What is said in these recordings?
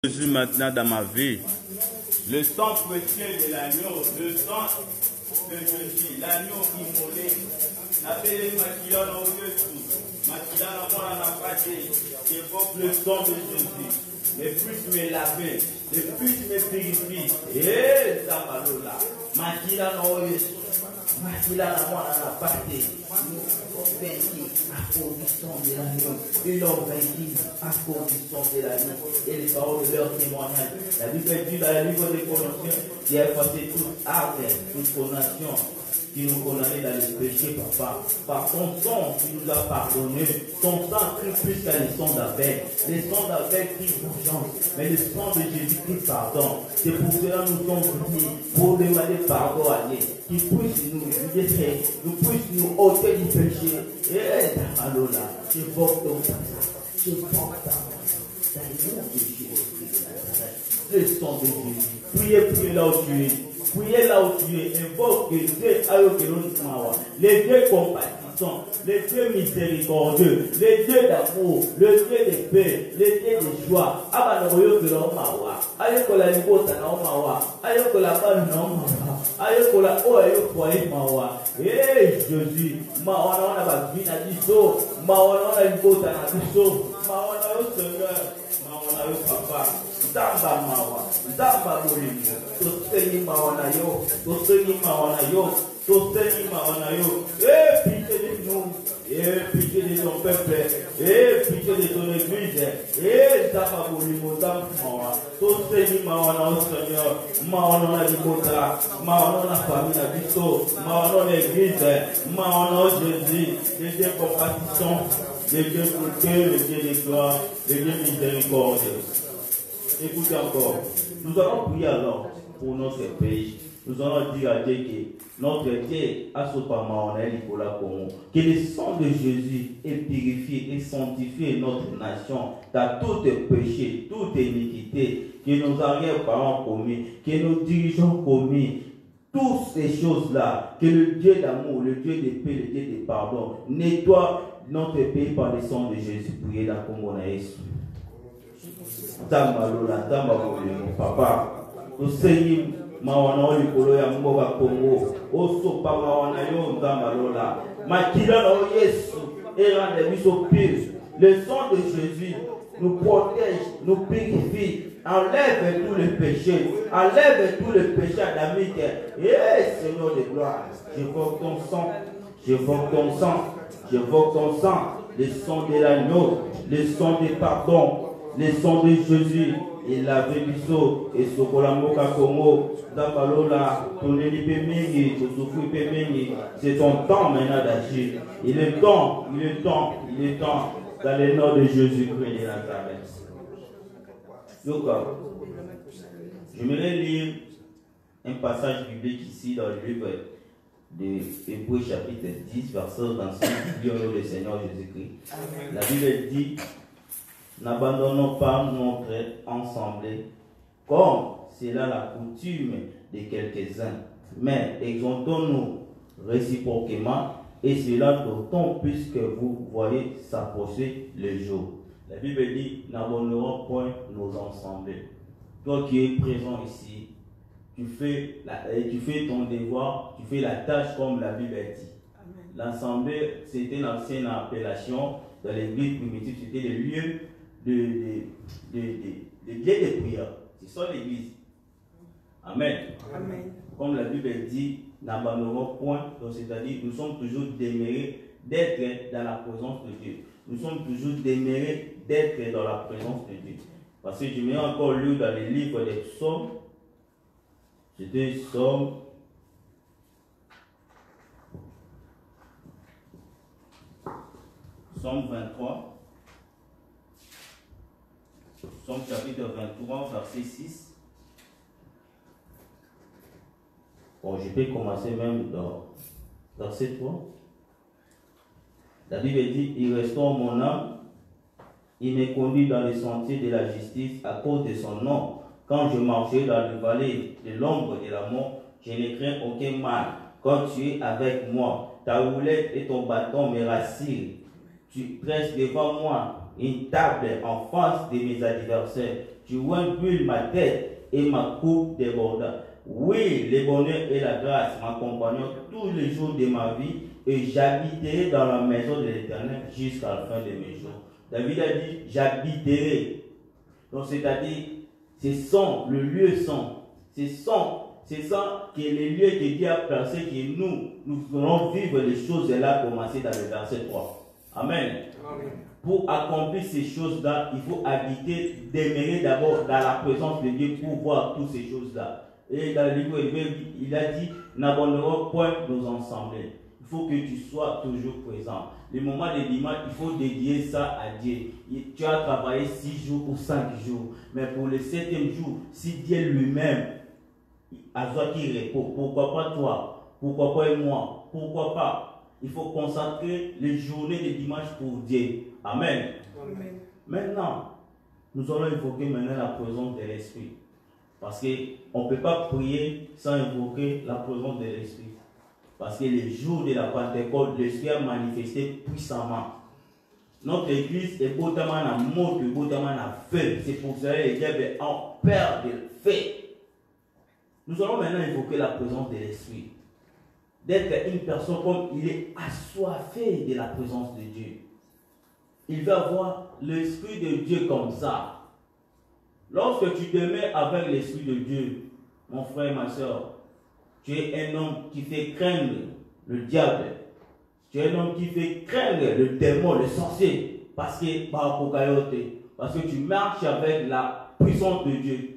Jésus maintenant dans ma vie. Le sang précieux de l'agneau, le sang de Jésus, l'agneau immolé. L'appelé Makila dans Yesu, Makila dans moi la pâté, qui évoque le sang de Jésus. Le plus me laver, le plus me purifie. Et ça va là. Makila dans Yesu, Makila dans moi la pâté. Nous avons vaincu à cause du sang de l'agneau. Ils l'ont vaincu à cause du sang de l'agneau. Et les paroles de leur témoignage. La Bible dit dans le livre des Colossiens qui a effacé toute arme, toute condamnation qui nous condamnait dans le péché, papa. Par ton sang, tu nous as pardonné. Ton sang crie plus qu'à le sang d'Abel. Le sang d'Abel crie vengeance. Mais le sang de Jésus crie pardon. C'est pour cela que nous sommes venus pour demander pardon à Dieu. Qu'il puisse nous laisser, nous puisse nous ôter du péché. Et alors là, je porte ton sang. Je porte ta main. Dans le nom de Jésus. Le sang de Jésus. Priez là où tu es. Priez là où tu es, invoque Dieu, les dieux compatissants, les dieux miséricordieux, les dieux d'amour, le Dieu de paix, les dieux de joie. Abanoyo que l'on mawa, ayokola libota na mawa, ayokola banu na mawa, ayokola oyo foye mawa. Eh Jésus, mawa na ba vie na biso, mawa na libota na biso, mawa na yo Seigneur, mawa na yo Papa. Zamba mawa, zamba bolimo, toseni mawa na yo, toseni mawa na yo, toseni mawa na yo. Pitié de nous, pitié de ton peuple, pitié de ton église, zamba bolimo, zamba mawa, toseni mawa na yo Seigneur, mawa na libota, mawa na famille na biso, mawa na l'église, mawa na Jésus, les dieux compatissants, les dieux de cœur, les dieux de gloire, les dieux miséricordieux. Écoutez encore, nous allons prier alors pour notre pays. Nous allons dire à Dieu que notre Dieu a ce pamaonel pour la Congo. Que le sang de Jésus ait purifié et sanctifié notre nation dans tout péché, toute iniquité que nos arrière-parents commis, que nos dirigeants commis. Toutes ces choses-là, que le Dieu d'amour, le Dieu de paix, le Dieu de pardon, nettoie notre pays par le sang de Jésus. Priez dans le Congo. Papa, nous seigneur mawana likolo ya mboka Congo, osopa mawana yo nzamba lola, makila na Yesu, et rende biso pire. Le sang de Jésus nous protège, nous purifie, enlève tous les péchés, enlève tous les péchés adamiques. Et Seigneur de gloire, j'évoque ton sang, j'évoque ton sang, j'évoque ton sang, le sang de l'agneau, le sang de pardon. Le sang de Jésus, et la bébiso, et Sokolamoka Kongo, Zapalola, Toneli Pemengi, Tosofui Pemengi, c'est ton temps maintenant d'agir. Il est temps, il est temps, il est temps, dans le nom de Jésus-Christ de Nazareth. Donc, j'aimerais lire un passage biblique ici dans le livre de Hébreux chapitre 10, verset 26, dit au nom du Seigneur Jésus-Christ. La Bible dit: n'abandonnons pas notre assemblée, comme c'est là la coutume de quelques-uns, mais exhortons-nous réciproquement, et cela d'autant plus que vous voyez s'approcher le jour. La Bible dit: n'abandonnons point nos assemblées. Toi qui es présent ici, tu fais ton devoir, tu fais la tâche comme la Bible dit. L'assemblée, c'était une ancienne appellation dans l'église primitive, c'était le lieu de prière. C'est ça l'église. Amen. Amen. Comme la Bible dit, n'abandonnons point, c'est-à-dire nous sommes toujours demeurés d'être dans la présence de Dieu. Nous sommes toujours demeurés d'être dans la présence de Dieu. Parce que je m'ai encore lu dans les livres des psaumes, c'était Psaume 23. Psaume chapitre 23, verset 6. Bon, je peux commencer même dans verset 3. La Bible dit: il restaure mon âme, il me conduit dans les sentiers de la justice à cause de son nom. Quand je marchais dans le vallée de l'ombre de la mort, je ne crains aucun mal. Quand tu es avec moi, ta houlette et ton bâton me rassurent. Tu presses devant moi une table en face de mes adversaires. Tu oins ma tête et ma coupe déborda. Oui, le bonheur et la grâce m'accompagneront tous les jours de ma vie et j'habiterai dans la maison de l'Éternel jusqu'à la fin de mes jours. David a dit, j'habiterai. Donc, c'est-à-dire, c'est son, le lieu son. C'est ça qui est le lieu que Dieu a placé, que nous allons vivre les choses là, commencer dans le verset 3. Amen. Amen. Pour accomplir ces choses-là, il faut habiter, demeurer d'abord dans la présence de Dieu pour voir toutes ces choses-là. Et dans le livre il a dit, n'abandonnons point nos ensembles. Il faut que tu sois toujours présent. Le moment de dimanche, il faut dédier ça à Dieu. Tu as travaillé 6 jours ou 5 jours. Mais pour le 7e jour, si Dieu lui-même a besoin qu'il repose, pourquoi pas toi? Pourquoi pas moi? Pourquoi pas? Il faut consacrer les journées de dimanche pour Dieu. Amen. Amen. Maintenant, nous allons évoquer maintenant la présence de l'Esprit. Parce qu'on ne peut pas prier sans invoquer la présence de l'Esprit. Parce que les jours de la Pentecôte, l'Esprit a manifesté puissamment. Notre église est beautement en mode, beautement en feu. C'est pour cela que les diables ont peur de feu. Nous allons maintenant évoquer la présence de l'Esprit. D'être une personne comme il est assoiffé de la présence de Dieu. Il va voir l'Esprit de Dieu comme ça. Lorsque tu demeures avec l'Esprit de Dieu, mon frère et ma soeur, tu es un homme qui fait craindre le diable. Tu es un homme qui fait craindre le démon, le sorcier. Parce que tu marches avec la puissance de Dieu.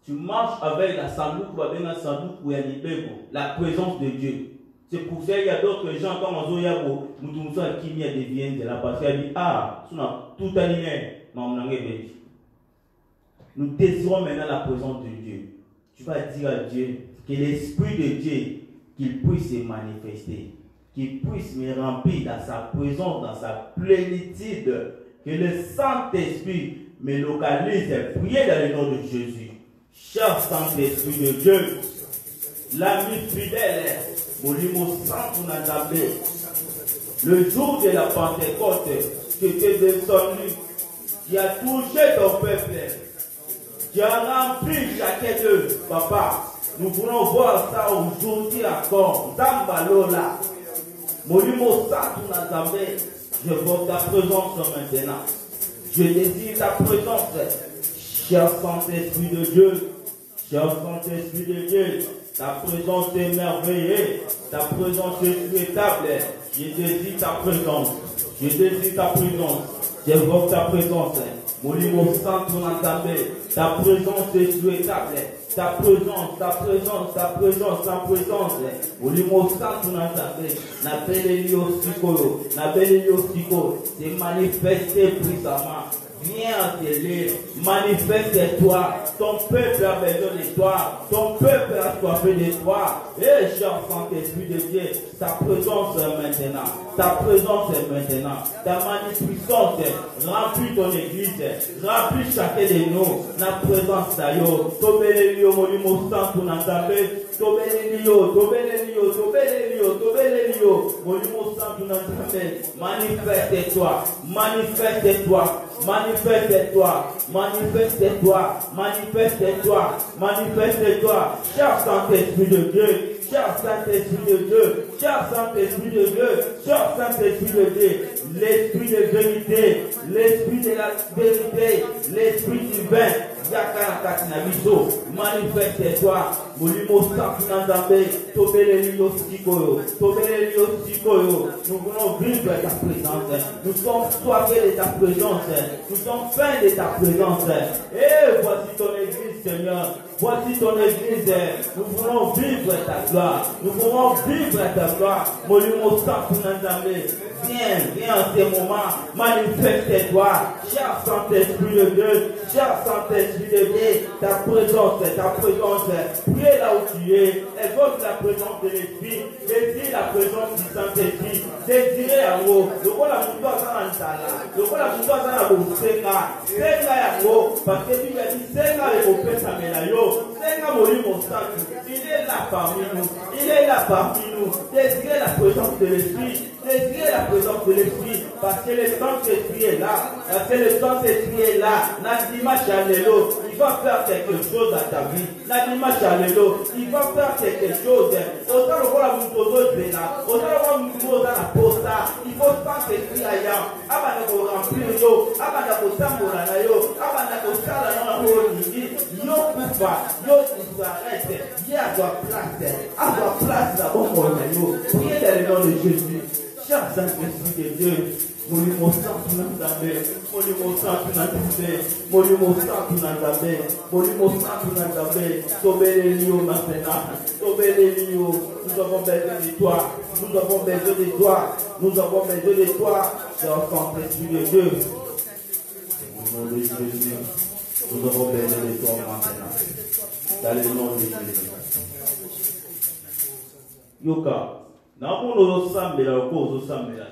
Tu marches avec la la présence de Dieu. C'est pour ça qu'il y a d'autres gens, comme on dit, qui viennent de la parce qu'elle dit, ah, tout aligné, nous désirons maintenant la présence de Dieu. Tu vas dire à Dieu que l'Esprit de Dieu, qu'il puisse se manifester, qu'il puisse me remplir dans sa présence, dans sa plénitude, que le Saint-Esprit me localise et prier dans le nom de Jésus. Cher Saint-Esprit de Dieu, l'ami fidèle, Molimo Saint-Nazabé, le jour de la Pentecôte, tu étais descendu, tu as touché ton peuple. Tu as rempli chacun d'eux, papa. Nous voulons voir ça aujourd'hui encore. Zambalola. Molimo Santu Nazambe. Je vois ta présence maintenant. Je désire ta présence. Cher Saint-Esprit de Dieu. Cher Saint-Esprit de Dieu. Ta présence est merveilleuse. Ta présence est souhaitable. Je désire ta présence. Je désire ta présence. Je vois ta présence. Molimo Santu Nazambe. Ta présence est souhaitable. Ta présence, ta présence, ta présence, ta présence. Molimo Santu Nazambe. N'appelle-le Sikoyo. N'appelle-le Sikoyo. C'est manifesté puissamment. Viens t'aider, manifeste-toi. Ton peuple a besoin de toi. Ton peuple a soifé de toi. Et cher Saint-Esprit de Dieu, ta présence est maintenant. Ta présence est maintenant. Ta magnificence remplit ton église. Remplit chacun de nous. La présence d'ailleurs. Tobelelio, Molimo Santu Nazambe. Tobelelio, Tobelelio, Tobelelio, Tobelelio. Molimo Santu Nazambe. Manifeste-toi. Manifeste-toi. Manifeste-toi, manifeste-toi, manifeste-toi, manifeste-toi, cher Saint-Esprit de Dieu, cher Saint-Esprit de Dieu, cher Saint-Esprit de Dieu, cher Saint-Esprit de Dieu, l'Esprit de vérité, l'Esprit de la vérité, l'Esprit divin, manifeste-toi, Molimo Santu Nazambe, Tobelelio Sikoyo, Tobelelio Sikoyo. Nous voulons vivre ta présence, nous sommes soifés de ta présence, nous sommes fins de ta présence. Et voici ton église, Seigneur, voici ton église, nous voulons vivre ta gloire, nous voulons vivre ta gloire, Molimo Santu Nazambe. Viens en ce moment, manifeste-toi, cher Saint-Esprit de Dieu, cher Saint-Esprit de Dieu, ta présence, prie là où tu es, évoque la présence de l'Esprit, désire la présence du Saint-Esprit, désirez à vous, le rôle à tout ça en tala, le rôle à tout ça en boussenga, senga ya go, parce que tu as dit senga et au père Samelayo, senga Molimo Santu, il est là parmi nous, il est là parmi nous, nous. Désirez la présence de l'Esprit. Désirez la présence de l'Esprit. Parce que le Saint-Esprit est là. Parce que le Saint-Esprit est là. Nadima Chanelo, il va faire quelque chose à ta vie. Nadima Chanelo, il va faire quelque chose. Autant le voir la moutozo de Bénin. Autant le voir moutozo dans la posta. Il faut Saint-Esprit ailleurs. Abana ko remplir yo. Abana ko tambola na yo. Abana ko sala na yo. Yo kufa. Yo s'arrête. Il y a ta place. À ta place là-bas, mon yo. Priez dans le nom de Jésus. Cher Saint-Esprit de Dieu. Molimo santo na Nzambe, molimo santo na Nzambe, molimo santo na Nzambe, molimo santo na Nzambe. Tobeleli yo maintenant, tobeleli yo. Nous avons besoin de toi, nous avons besoin de toi, nous avons besoin de toi. Cher Saint-Esprit de Dieu, au nom de Jésus, nous avons besoin de toi maintenant. Dans le nom de Jésus. Yoka, nous avons sambela ko sambela.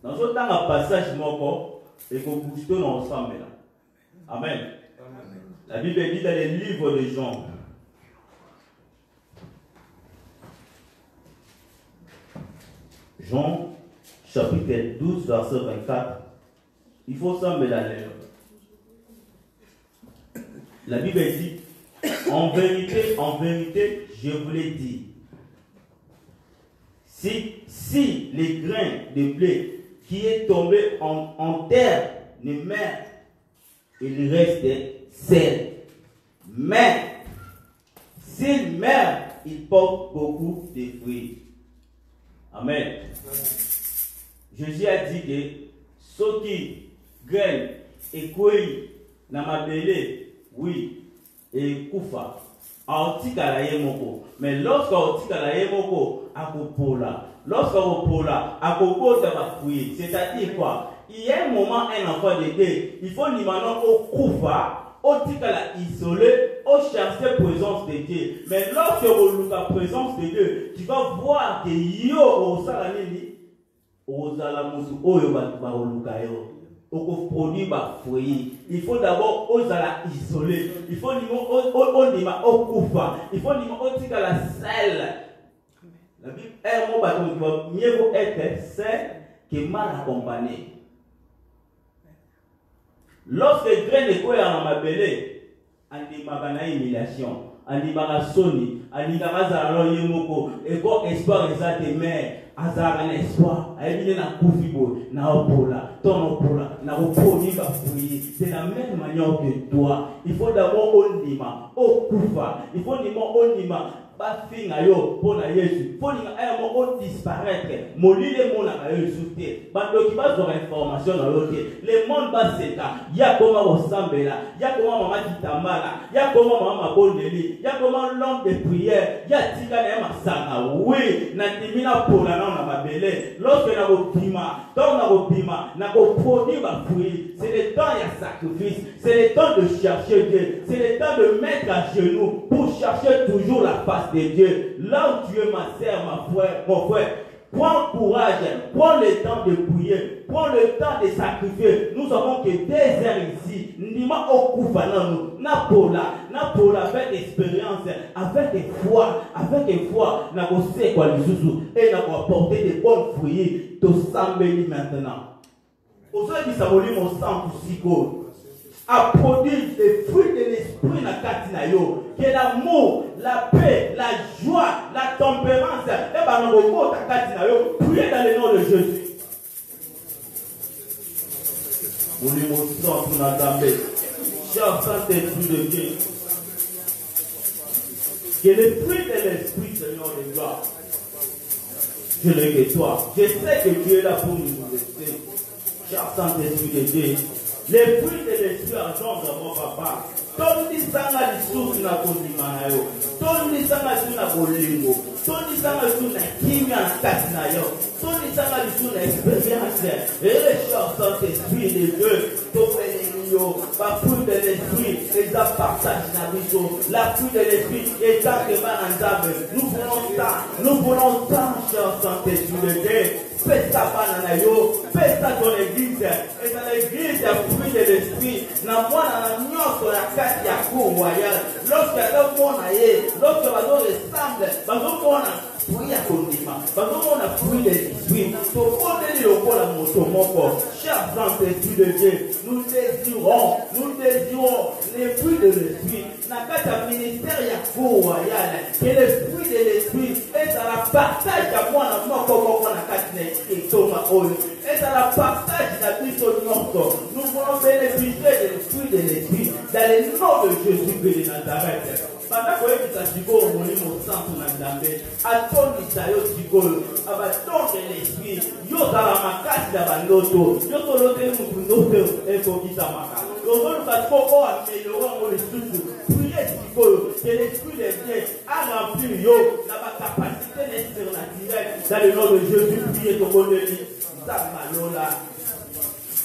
Dans ce temps, un passage moko et qu'on bouge tout ensemble. Amen. La Bible dit dans les livres de Jean. Jean, chapitre 12, verset 24. Il faut sembler la lèvre. La Bible dit, en vérité, je vous l'ai dit. Si les grains de blé qui est tombé en terre ne meurt, il reste seul. Mais s'il meurt, il porte beaucoup de fruits. Amen. Jésus a dit que ceux qui graines et cueillent dans ma belée, oui, et koufa. Mais lorsqu'on c'est-à-dire quoi? Il y a un moment, un enfant de Dieu, il faut maintenant au koufa, au tikala isolé, au chercher la présence de Dieu. Mais lorsque on loue la présence de Dieu, tu vas voir que yo au salanini, au salamusu, au yobalukayo. Produire ba fruit. Il faut d'abord osala isoler. Il faut au koufa. Il faut au tika la sel. La Bible est un mot bâton qui va mieux être sain que mal accompagné. Lorsque grain de quoi en ma belée, on dit ma humiliation, on dit ma soni, on dit ma zalo yemoko, et quoi espoir exact mais azar un espoir, aïe na koufibo, na opola, ton opola, na oponi ba fouiller. C'est la même manière que toi. Il faut d'abord onima, au koufa, il faut onima. Ba finga yo pona Yesu faut ninga aya mo disparaître molile mona ka yo souté bando ki ba zo information na yo te le monde ba seta ya koma osambela ya koma mama kitambala ya koma mama bondeli ya koma l'homme de prière ya tika na masanga oui na timina pona na mabele lorsque na bopima donc na bopima na ko produire ba fruit c'est le temps ya sacrifice c'est le temps de chercher Dieu c'est le temps de mettre à genoux pour chercher toujours la face de Dieu. Là où tu es ma sœur, mon frère, prends courage, prends le temps de prier, prends le temps de sacrifier. Nous avons que 2 heures ici. Nima okufana nous, na pola avec expérience, avec foi, na ko se kwa lisusu et na ko apporter des bons fruits. To sambeli maintenant. Aujourd'hui, ça volit mon sang pour siko. À produire les fruits de l'esprit na katina yo, que l'amour, la paix, la joie, la tempérance, et ben on va katina yo, priez dans le nom de Jésus. Pour l'émotion pour la dame, cher Saint-Esprit de Dieu, que les fruits de l'esprit, Seigneur de gloire, je ne que toi. Je sais que tu es là pour nous laisser, cher Saint-Esprit de Dieu. Les fruits de l'esprit engendrent mon papa. Toni sanga lisusu na kondima na yo. Toni sanga lisusu na bolingo. Toni sanga lisusu na kimia na kati na yo. Toni sanga lisusu na expérience. Et les cher Saint-Esprit de Dieu, topeleli yo. La fruit de l'esprit, les partage na biso. La fruit de l'esprit, exactement en Nzambe. Nous voulons ça, cher Saint-Esprit de Dieu. Fais ça dans yo, fais ça dans l'église. Et dans l'église, il y a fruit de l'esprit. Dans moi, dans la la carte, il y a cour royal. Lorsque le monde aille, lorsque le monde ressemble, on a fruit à condiment. On a fruit de l'esprit. Pour porter le corps à mon corps, chers enfants de Dieu, nous désirons les fruits de l'esprit. Dans le ministère, il y a cour royal. Et les fruits de l'esprit est dans la partage à moi, comme on a et dans la partage de la vie sur notre, nous voulons bénéficier des fruits de l'esprit dans le nom de Jésus-Christ de Nazareth. Pendant que tu as dit que mon nom sans ton andamé, à ton isayo tigol, à ton de l'esprit, yo dans la macasse de la loto, yo dans l'autre nous et pour qui ça marque. Le rôle va trop améliorer mon esprit, prier tigol, que l'esprit de Dieu a rempli yo, la capacité d'être naturelle dans le nom de Jésus, prier ton bon Dieu.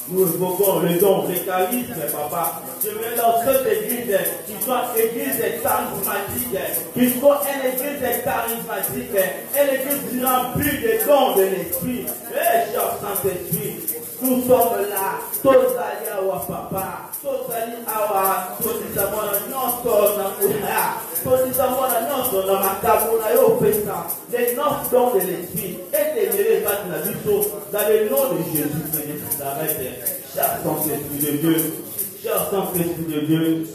Nous évoquons le don, les charismes, papa. Je veux dans cette église qui soit église charismatique, qui soit une église charismatique, une église remplie de dons de l'esprit. Eh, cher Saint-Esprit, nous sommes là, tous allés à papa, tous allés à tous les amants, dans ma cabona, les neuf dons de l'esprit, et les mérits dans le nom de Jésus. Cher Saint-Esprit de Dieu, cher Saint-Esprit de Dieu,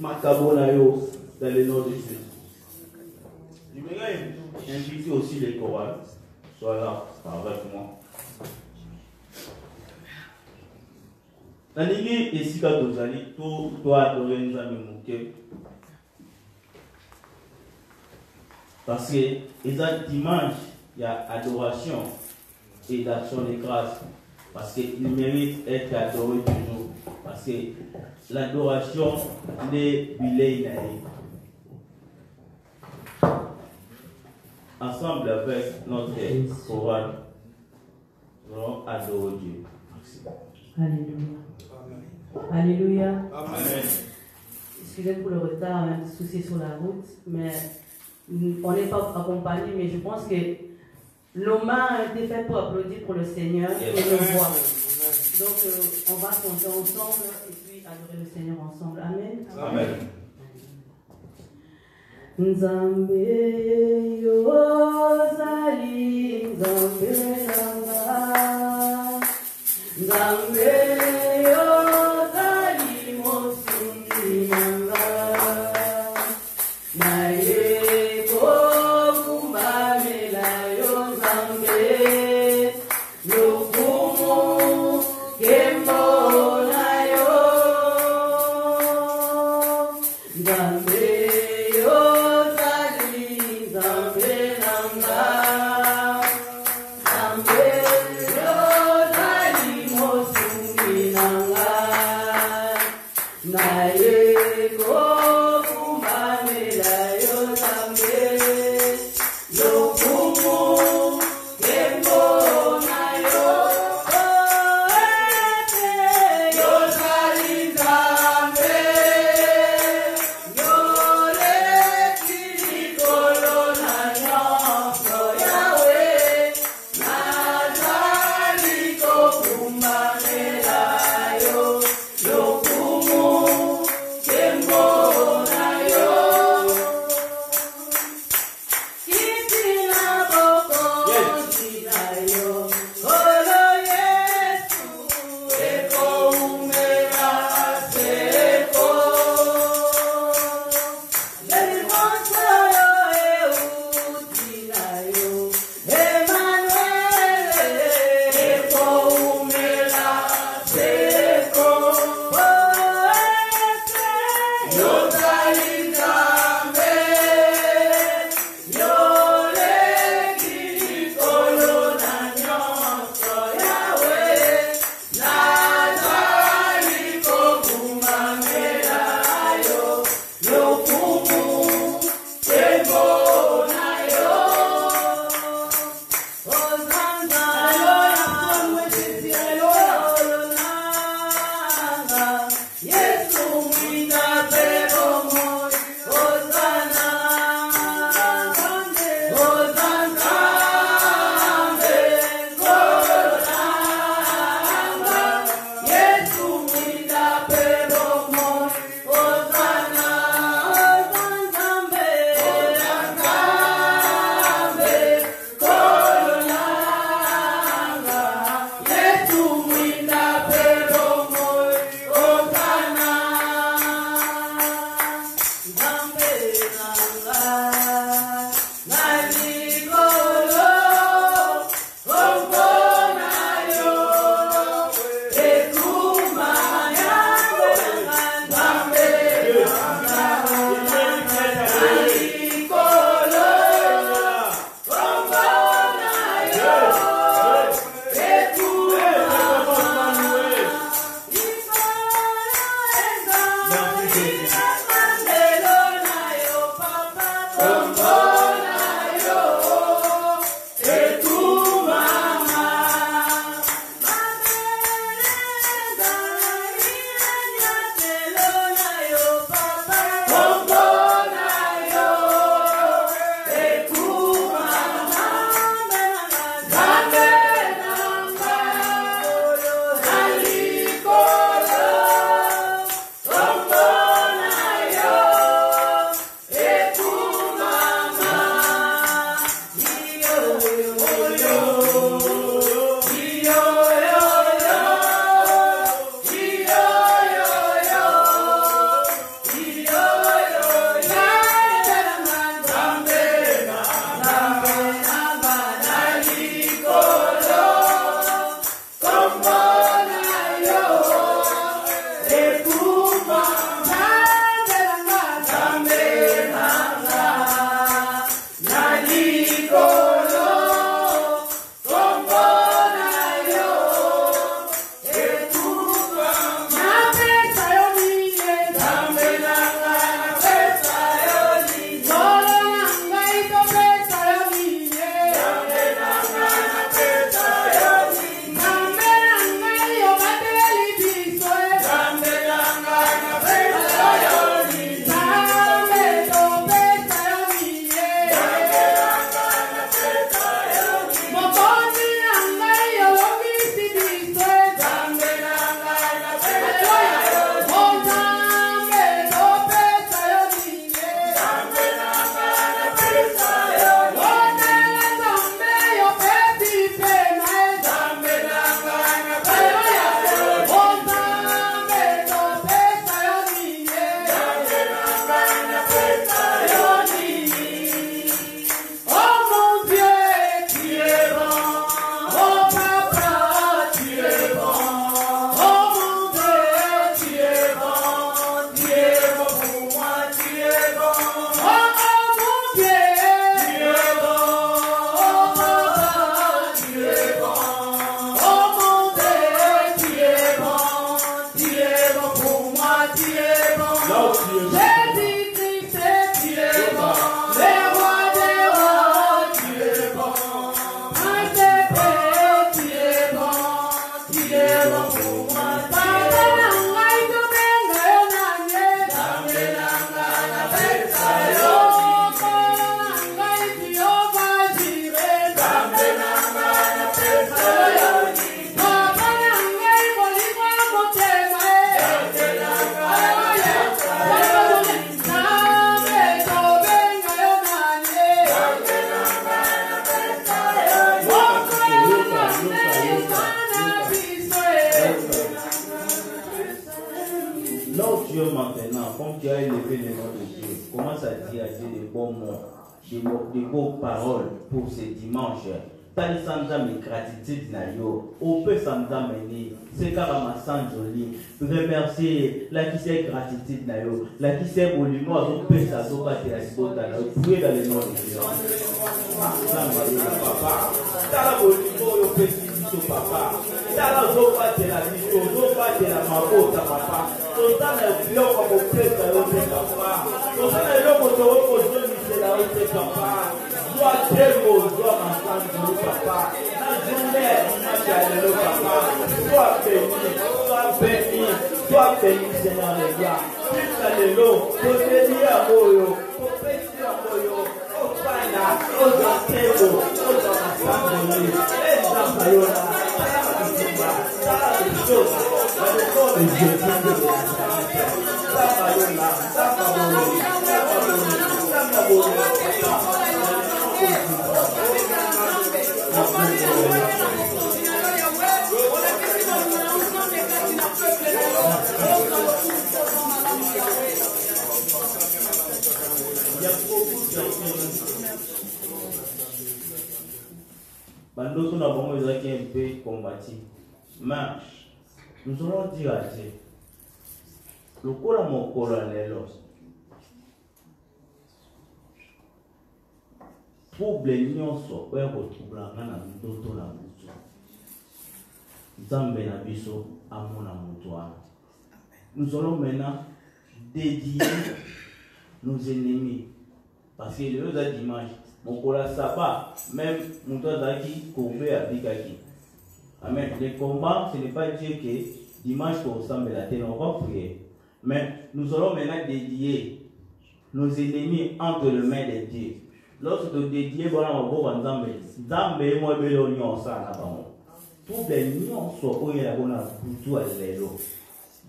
ma cabona, dans le nom de Jésus. Je voudrais inviter aussi les chorales, sois là avec moi. Nalingi esika tozali to adorer nzambe moke parce que eza dimanche il y a adoration et d'action de grâce parce qu'il mérite d'être adoré toujours parce que l'adoration n'est bilei naïe. Ensemble avec notre chorale nous allons adorer Dieu. Merci. Alléluia. Alléluia. Amen. Excusez pour le retard, un souci sur la route, mais on n'est pas accompagné, mais je pense que nos mains ont été faites pour applaudir pour le Seigneur et le voix. Donc on va chanter ensemble et puis adorer le Seigneur ensemble. Amen. Amen. Nzambe yozali, Nzambe nanga, Nzambe yozali mosungi nanga, naye kokumbamela yo Nzambe, lokumu kembo na yo, Nzambe yozali, Nzambe nanga, Nzambe yozali mosungi nanga, naye kokumbamela yo Nzambe, lokumu kembo na yo, yozali Nzambe, yoleki likolo na nyonso yawe, nazali kokumbamela yo, lokumu kembo na yo. Kitina bokonzi na yo, olo Yesu, ekoumela seko. Lelimonso yo euti na yo, Emmanuel, ekoumela seko. Yozali Nzambe, yoleki likolo na nyonso yawe, nazali kokumbamela yo, lokumu kembo na yo. Ozanza olonanga, Yesu mwina pero moi, Ozana, Ozanza, Maintenant, comme tu as élevé le nom de Dieu, commence à dire des bons mots, des beaux paroles pour ce dimanche. Tali samza me gratitude na yo, on peut samza mener, c'est carrément sans joli. Remercier la qui sait gratitude na yo, la qui sait volume, on peut ça so pas la sibota na yo, priez dans le nom de Dieu. Papa, tala volume yo peut so papa, tala zo pas de la biso, zo pas de la mabota papa. Tozana yo comme prêtre yo te papa. Tozana yo ko to ko zo ni se la yo te papa. Toi tellement toi ensemble papa. Na journée na jalelo papa. Toi béni Seigneur les gars. Puisque le lot, to te dire moyo, to pesi moyo. O fana, o zakebo, o zakasangoli. Ezaka yo na. Ça les choses. Dans le corps de Dieu, Bandoto na bango ezaki un peu combattu. Marche. Nous allons dire à Dieu. Le cola mon cola lelo. Trouble nyonso oya kotroubla na ndoto na mutu. Nzambe na biso amona mutu wana. Nous allons maintenant dédier nos ennemis. Parce que le jour dimanche, mon cola sabbat, même mon qui courbé à Bikaki. Amen. Les combats, ce n'est pas Dieu que dimanche qu'on ressemble à la terre, on va prier. Mais nous allons maintenant dédier nos ennemis entre les mains de Dieu. Lorsque nous dédions, nous allons Nzambe et moi, nous allons tout les nions sont où il y a beaucoup à l'élo.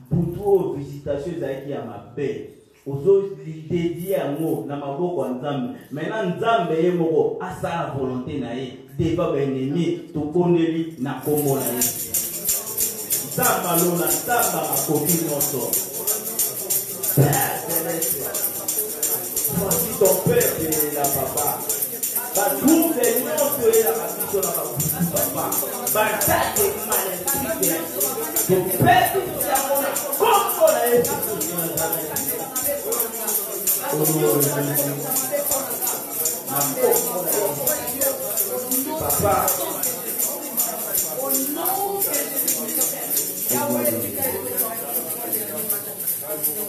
Beaucoup de visitations qui à ma paix. Aux autres dédiés à moi, na maboko Nzambe. Maintenant Nzambe et moi, à sa volonté naïe, débat ennemi, tout connaît na komo naïe. Nzamba lona, Nzamba ma copine notre. Voici ton père qui est là, papa. Tout les nions sont là, papa. Bataille de maléfique. Ton père qui est là, comment la papa.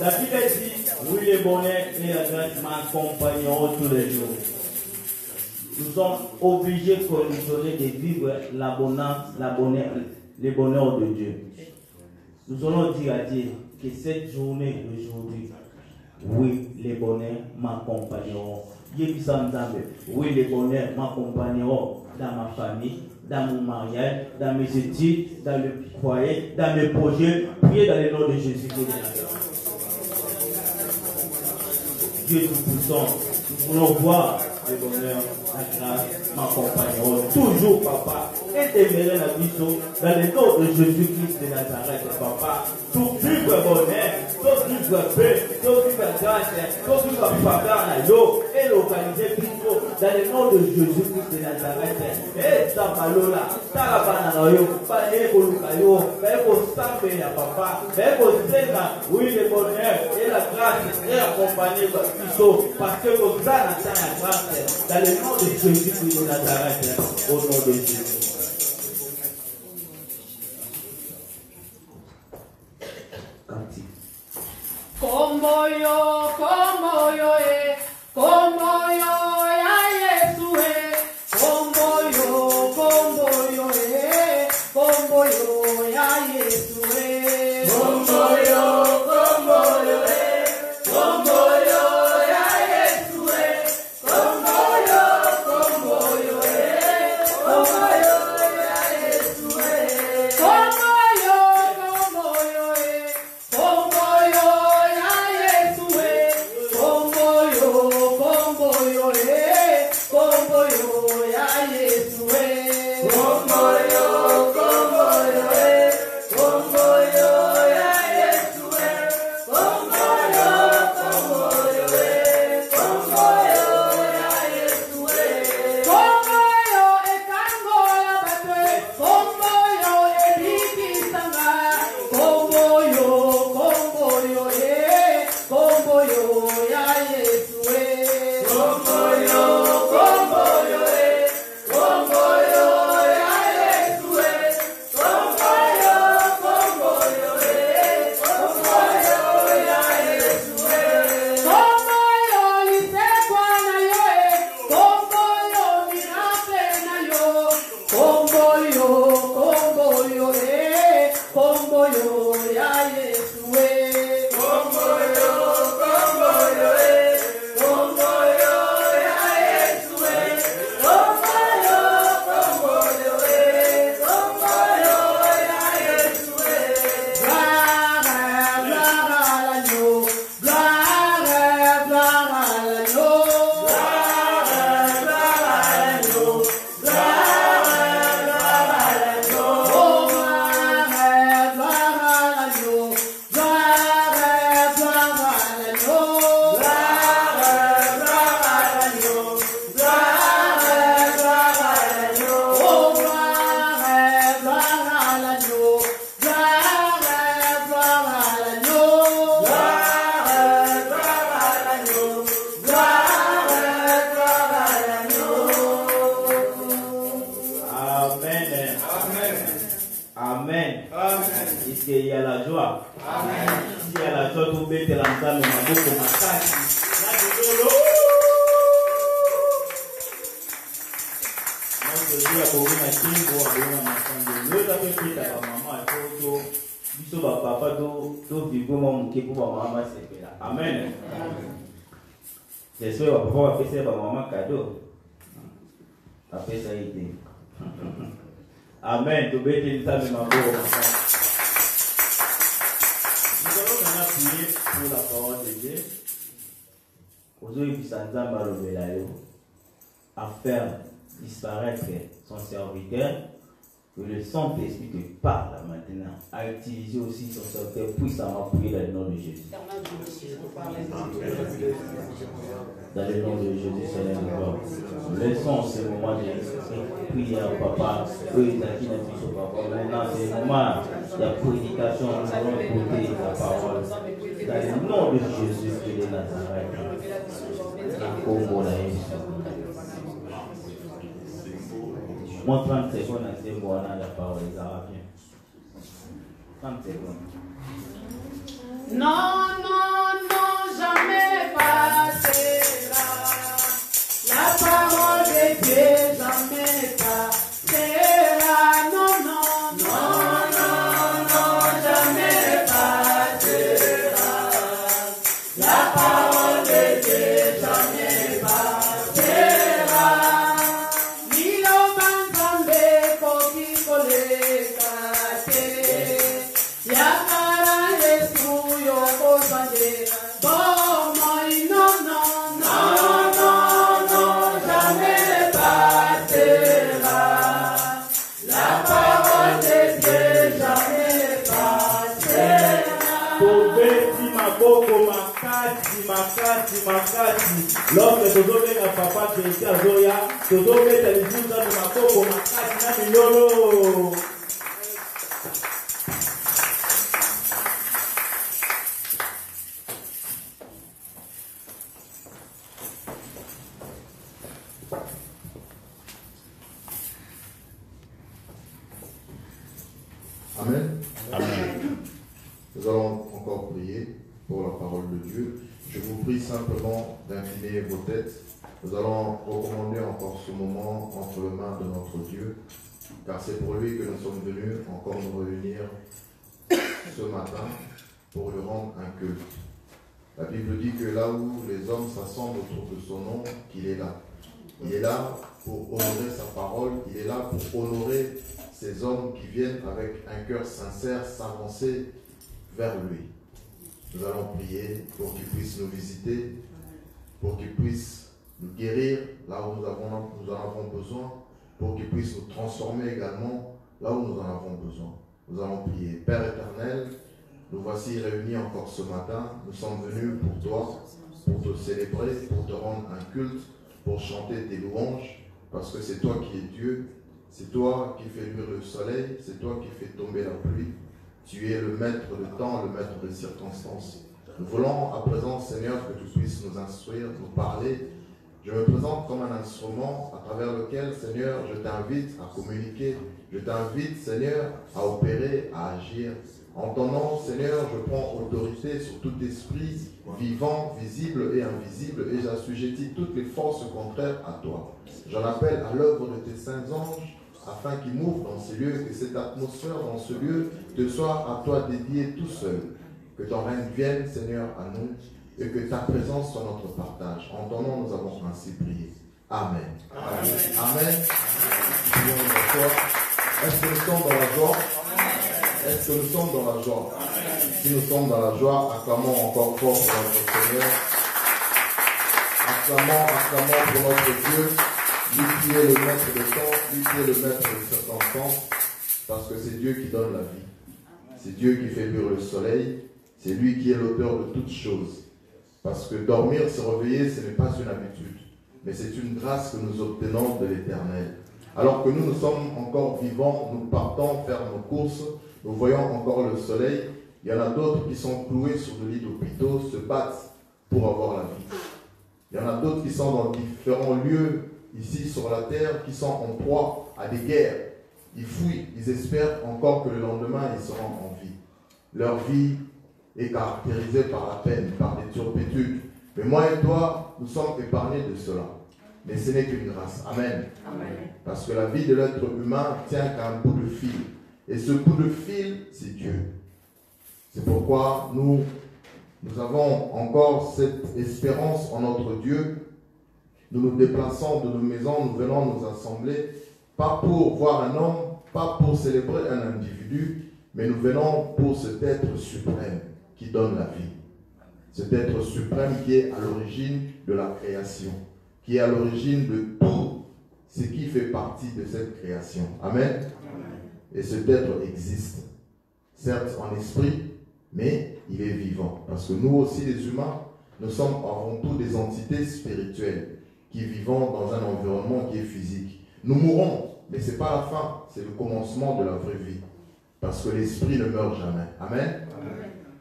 La Bible dit, oui, le bonheur et la grâce m'accompagneront tous les jours. Nous sommes obligés conditionnés de vivre l'abondance, le bonheur de Dieu. Nous allons dire à Dieu que cette journée d'aujourd'hui, oui, les bonheurs m'accompagneront. Oui, les bonheurs m'accompagneront dans ma famille, dans mon mariage, dans mes études, dans le foyer, dans mes projets. Priez dans le nom de Jésus-Christ de Nazareth. Dieu Tout-Puissant, nous voulons voir le bonheur, la grâce m'accompagneront toujours, papa, et demeurer la vie dans le nom de Jésus-Christ de Nazareth, papa. Tout vivre bonheur, tout vivre paix, tout vivre grâce, tout vivre faveur à l'eau, et localiser plutôt dans le nom de Jésus-Christ de Nazareth. Et ça va là, ça va là, pas écolo, papa, oui, le bonheur et la grâce et accompagner parce que comme ça, la grâce dans le nom de Jésus-Christ de Nazareth, au nom de Jésus. Como yo, ya Yesu, como yo, ya Yesu, Combo yo, ya Yesu, combo yo, tobetela nzambe maboko makasi na lelo nazolia kobina kimbo abona masango loza pe pita ba mama to biso ba papa to vivre mo muke po ba mama sepela amen. J'espère va pouvoir faire ba mama cadeau après ça été amen tobetela nzambe maboko makasi. Nous allons maintenant prier pour la parole de Dieu. Aujourd'hui, nous allons à faire disparaître son serviteur, que le Saint-Esprit te parle maintenant, à utiliser aussi son serviteur puissamment prier dans le nom de Jésus. Dans le nom de Jésus, Seigneur de gloire. Laissons ce moment de prière, papa. Eux, ils acquis notre mission, papa. Maintenant, c'est le moment de la prédication. Nous allons écouter la parole. Dans le nom de Jésus de Nazareth. Moi, 30 secondes, c'est bon, la parole, ça va bien. 30 secondes. Non, non, non, jamais passera. La parole de Dieu jamais passera. Non, non, non, non, non, jamais passera. La parole de Dieu jamais passera. Nilo banzambe koki kolekate. Yakara Yesu yoko sande. Bon, non, non, non, non, non, jamais passera. La parole de Dieu jamais passera. Tobeti maboko makati makati makati. Lorsque tozobeta papa Christian Zoya, tozobeta lizuza de maboko makati na milolo. Amen. Amen. Nous allons encore prier pour la parole de Dieu. Je vous prie simplement d'incliner vos têtes. Nous allons recommander encore ce moment entre les mains de notre Dieu, car c'est pour lui que nous sommes venus encore nous réunir ce matin pour lui rendre un culte. La Bible dit que là où les hommes s'assemblent autour de son nom, qu'il est là. Il est là pour honorer sa parole, il est là pour honorer ces hommes qui viennent avec un cœur sincère s'avancer vers lui. Nous allons prier pour qu'il puisse nous visiter, pour qu'il puisse nous guérir là où nous en avons besoin, pour qu'il puisse nous transformer également là où nous en avons besoin. Nous allons prier. Père éternel, nous voici réunis encore ce matin. Nous sommes venus pour toi, pour te célébrer, pour te rendre un culte, pour chanter tes louanges, parce que c'est toi qui es Dieu, c'est toi qui fais luire le soleil, c'est toi qui fais tomber la pluie. Tu es le maître de temps, le maître des circonstances. Nous voulons à présent, Seigneur, que tu puisses nous instruire, nous parler. Je me présente comme un instrument à travers lequel, Seigneur, je t'invite à communiquer. Je t'invite, Seigneur, à opérer, à agir. En ton nom, Seigneur, je prends autorité sur tout esprit vivant, visible et invisible, et j'assujettis toutes les forces contraires à toi. J'en appelle à l'œuvre de tes saints anges, afin qu'ils m'ouvrent dans ces lieux, que cette atmosphère dans ce lieu te soit à toi dédiée tout seul. Que ton règne vienne, Seigneur, à nous, et que ta présence soit notre partage. En ton nom, nous avons ainsi prié. Amen. Amen. Amen. Est-ce que nous sommes dans la joie? Est-ce que nous sommes dans la joie? Si nous sommes dans la joie, acclamons encore fort pour notre Seigneur. Acclamons pour notre Dieu, lui qui est le maître de temps, lui qui est le maître de circonstances, parce que c'est Dieu qui donne la vie. C'est Dieu qui fait luire le soleil, c'est lui qui est l'auteur de toutes choses. Parce que dormir, se réveiller, ce n'est pas une habitude, mais c'est une grâce que nous obtenons de l'Éternel. Alors que nous sommes encore vivants, nous partons faire nos courses, nous voyons encore le soleil. Il y en a d'autres qui sont cloués sur des lits d'hôpitaux, se battent pour avoir la vie. Il y en a d'autres qui sont dans différents lieux ici sur la terre, qui sont en proie à des guerres. Ils fuient, ils espèrent encore que le lendemain, ils seront en vie. Leur vie est caractérisé par la peine, par les turpitudes. Mais moi et toi, nous sommes épargnés de cela. Mais ce n'est qu'une grâce. Amen. Amen. Parce que la vie de l'être humain tient qu'à un bout de fil. Et ce bout de fil, c'est Dieu. C'est pourquoi nous avons encore cette espérance en notre Dieu. Nous nous déplaçons de nos maisons, nous venons nous assembler, pas pour voir un homme, pas pour célébrer un individu, mais nous venons pour cet être suprême qui donne la vie. Cet être suprême qui est à l'origine de la création, qui est à l'origine de tout ce qui fait partie de cette création. Amen. Et cet être existe, certes en esprit, mais il est vivant. Parce que nous aussi, les humains, nous sommes avant tout des entités spirituelles qui vivons dans un environnement qui est physique. Nous mourrons, mais ce n'est pas la fin, c'est le commencement de la vraie vie. Parce que l'esprit ne meurt jamais. Amen.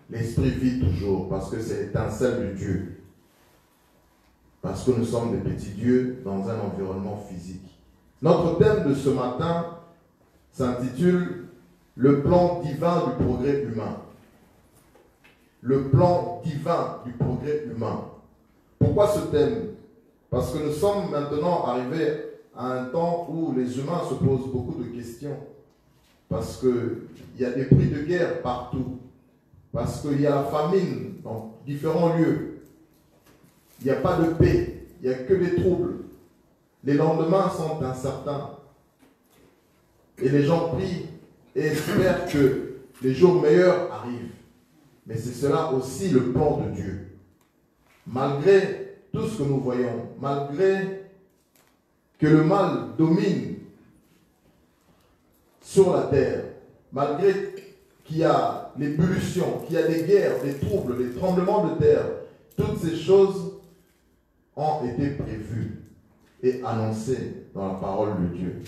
L'esprit vit toujours parce que c'est l'étincelle de Dieu. Parce que nous sommes des petits dieux dans un environnement physique. Notre thème de ce matin s'intitule « Le plan divin du progrès humain ». Le plan divin du progrès humain. Pourquoi ce thème? Parce que nous sommes maintenant arrivés à un temps où les humains se posent beaucoup de questions. Parce qu'il y a des bruits de guerre partout. Parce qu'il y a la famine dans différents lieux. Il n'y a pas de paix. Il n'y a que des troubles. Les lendemains sont incertains. Et les gens prient et espèrent que les jours meilleurs arrivent. Mais c'est cela aussi le plan de Dieu. Malgré tout ce que nous voyons, malgré que le mal domine sur la terre, malgré qu'il y a l'ébullition, qu'il y a des guerres, des troubles, des tremblements de terre, toutes ces choses ont été prévues et annoncées dans la parole de Dieu.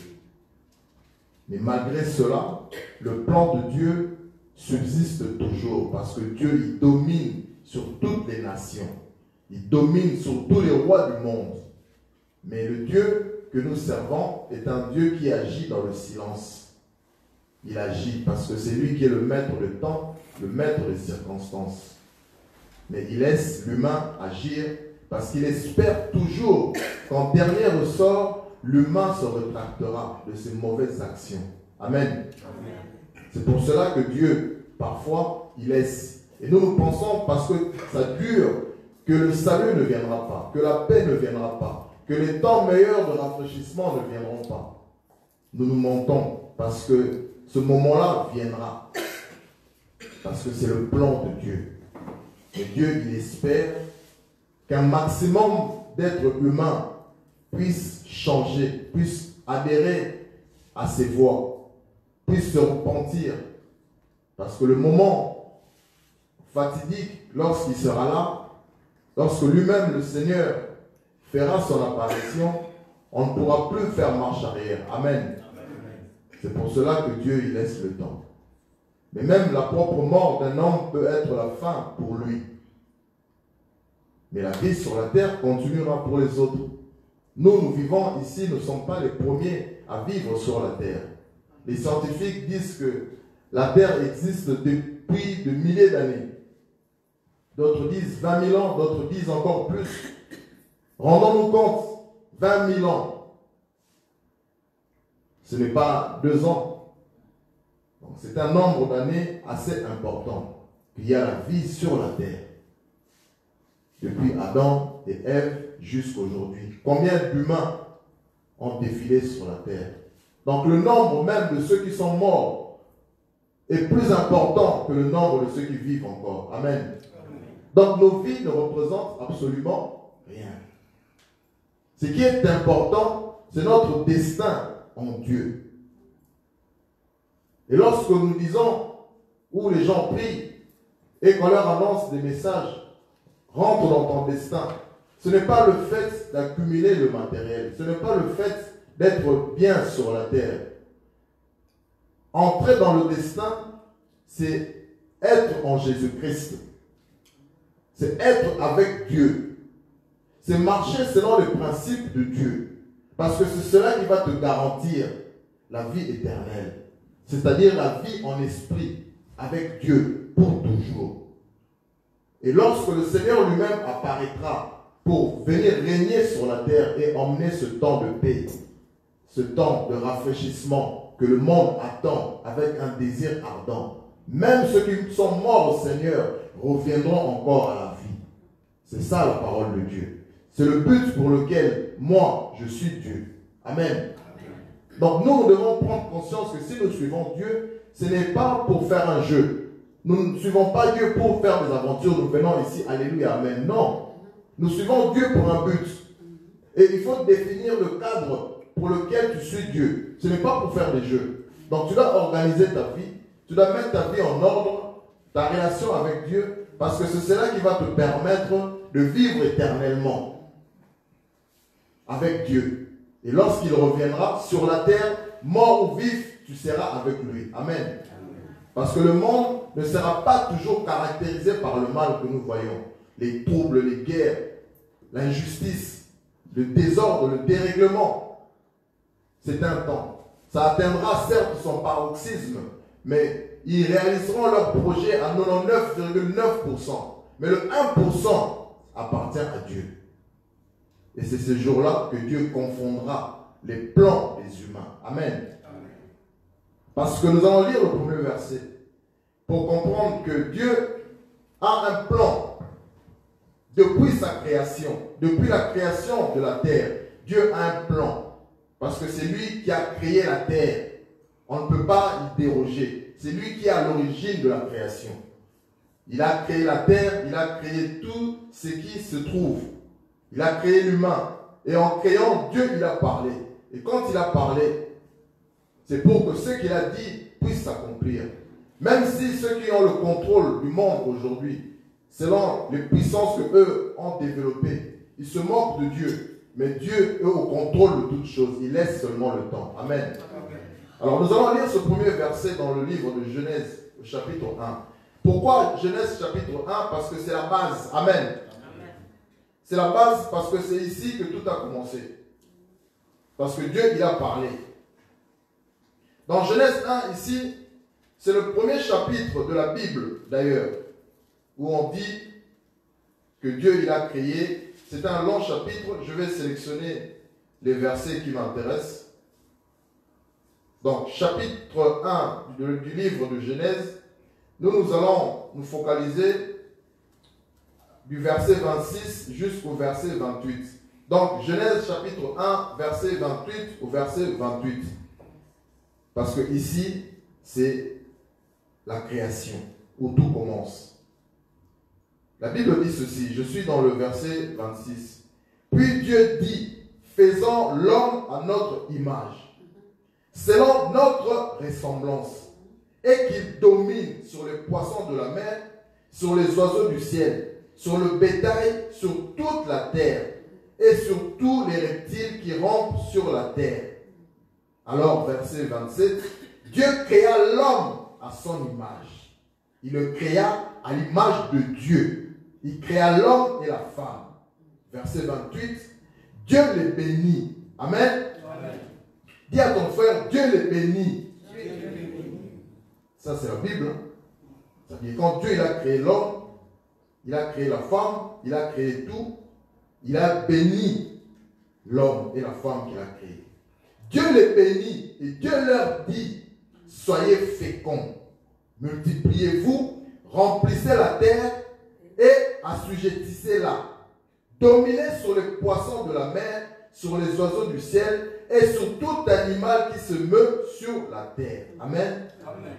Mais malgré cela, le plan de Dieu subsiste toujours parce que Dieu, il domine sur toutes les nations. Il domine sur tous les rois du monde. Mais le Dieu que nous servons est un Dieu qui agit dans le silence. Il agit parce que c'est lui qui est le maître du temps, le maître des circonstances. Mais il laisse l'humain agir parce qu'il espère toujours qu'en dernier ressort, l'humain se rétractera de ses mauvaises actions. Amen. C'est pour cela que Dieu, parfois, il laisse. Et nous pensons, parce que ça dure, que le salut ne viendra pas, que la paix ne viendra pas, que les temps meilleurs de rafraîchissement ne viendront pas. Nous nous mentons parce que ce moment-là viendra. Parce que c'est le plan de Dieu. Et Dieu, il espère qu'un maximum d'êtres humains puissent changer, puissent adhérer à ses voies, puissent se repentir. Parce que le moment fatidique, lorsqu'il sera là, lorsque lui-même, le Seigneur, fera son apparition, on ne pourra plus faire marche arrière. Amen. C'est pour cela que Dieu, il laisse le temps. Mais même la propre mort d'un homme peut être la fin pour lui. Mais la vie sur la terre continuera pour les autres. Nous vivons ici, nous ne sommes pas les premiers à vivre sur la terre. Les scientifiques disent que la terre existe depuis de milliers d'années. D'autres disent 20 000 ans, d'autres disent encore plus. Rendons-nous compte, 20 000 ans, ce n'est pas 2 ans. C'est un nombre d'années assez important qu'il y a la vie sur la terre. Depuis Adam et Ève jusqu'à aujourd'hui. Combien d'humains ont défilé sur la terre? Donc le nombre même de ceux qui sont morts est plus important que le nombre de ceux qui vivent encore. Amen. Donc nos vies ne représentent absolument rien. Ce qui est important, c'est notre destin en Dieu. Et lorsque nous disons, où les gens prient, et qu'on leur annonce des messages, rentre dans ton destin, ce n'est pas le fait d'accumuler le matériel, ce n'est pas le fait d'être bien sur la terre. Entrer dans le destin, c'est être en Jésus-Christ. C'est être avec Dieu. C'est marcher selon les principes de Dieu. Parce que c'est cela qui va te garantir la vie éternelle. C'est-à-dire la vie en esprit avec Dieu pour toujours. Et lorsque le Seigneur lui-même apparaîtra pour venir régner sur la terre et emmener ce temps de paix, ce temps de rafraîchissement que le monde attend avec un désir ardent, même ceux qui sont morts au Seigneur reviendront encore à la vie. C'est ça la parole de Dieu. C'est le but pour lequel moi, je suis Dieu. Amen. Donc nous devons prendre conscience que si nous suivons Dieu, ce n'est pas pour faire un jeu. Nous ne suivons pas Dieu pour faire des aventures. Nous venons ici, alléluia, amen. Non. Nous suivons Dieu pour un but. Et il faut définir le cadre pour lequel tu suis Dieu. Ce n'est pas pour faire des jeux. Donc tu dois organiser ta vie. Tu dois mettre ta vie en ordre, ta relation avec Dieu, parce que c'est cela qui va te permettre de vivre éternellement avec Dieu. Et lorsqu'il reviendra sur la terre, mort ou vif, tu seras avec lui. Amen. Parce que le monde ne sera pas toujours caractérisé par le mal que nous voyons. Les troubles, les guerres, l'injustice, le désordre, le dérèglement. C'est un temps. Ça atteindra certes son paroxysme, mais ils réaliseront leur projet à 99,9%. Mais le 1% appartient à Dieu. Et c'est ce jour-là que Dieu confondra les plans des humains. Amen. Parce que nous allons lire le premier verset pour comprendre que Dieu a un plan depuis sa création, depuis la création de la terre. Dieu a un plan parce que c'est lui qui a créé la terre. On ne peut pas y déroger. C'est lui qui est à l'origine de la création. Il a créé la terre, il a créé tout ce qui se trouve. Il a créé l'humain. Et en créant, Dieu, il a parlé. Et quand il a parlé, c'est pour que ce qu'il a dit puisse s'accomplir. Même si ceux qui ont le contrôle du monde aujourd'hui, selon les puissances qu'eux ont développées, ils se moquent de Dieu. Mais Dieu est au contrôle de toutes choses. Il laisse seulement le temps. Amen. Alors nous allons lire ce premier verset dans le livre de Genèse, au chapitre 1. Pourquoi Genèse chapitre 1? Parce que c'est la base. Amen. C'est la base parce que c'est ici que tout a commencé. Parce que Dieu, il a parlé. Dans Genèse 1, ici, c'est le premier chapitre de la Bible, d'ailleurs, où on dit que Dieu, il a créé. C'est un long chapitre. Je vais sélectionner les versets qui m'intéressent. Donc, chapitre 1 du livre de Genèse, nous allons nous focaliser du verset 26 jusqu'au verset 28. Donc, Genèse chapitre 1, verset 28 au verset 28. Parce que ici, c'est la création, où tout commence. La Bible dit ceci, je suis dans le verset 26. Puis Dieu dit, faisons l'homme à notre image, selon notre ressemblance, et qu'il domine sur les poissons de la mer, sur les oiseaux du ciel, sur le bétail, sur toute la terre, et sur tous les reptiles qui rampent sur la terre. Alors, verset 27, Dieu créa l'homme à son image. Il le créa à l'image de Dieu. Il créa l'homme et la femme. Verset 28, Dieu les bénit. Amen. Amen. Dis à ton frère, Dieu les bénit. Ça, c'est la Bible. C'est-à-dire, quand Dieu il a créé l'homme, il a créé la femme, il a créé tout. Il a béni l'homme et la femme qu'il a créé. Dieu les bénit et Dieu leur dit, soyez féconds, multipliez-vous, remplissez la terre et assujettissez-la. Dominez sur les poissons de la mer, sur les oiseaux du ciel et sur tout animal qui se meut sur la terre. Amen. Amen.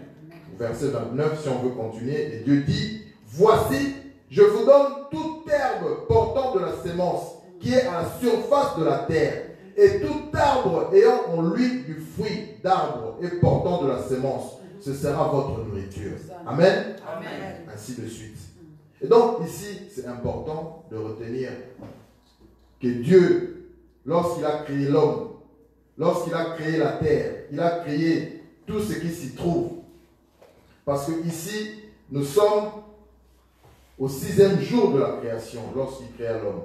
Verset 29, si on veut continuer, et Dieu dit, voici, je vous donne toute herbe portant de la sémence qui est à la surface de la terre, et tout arbre ayant en lui du fruit d'arbre et portant de la sémence. Ce sera votre nourriture. Amen. Amen. Ainsi de suite. Et donc ici, c'est important de retenir que Dieu, lorsqu'il a créé l'homme, lorsqu'il a créé la terre, il a créé tout ce qui s'y trouve. Parce que ici, nous sommes au 6e jour de la création, lorsqu'il créa l'homme.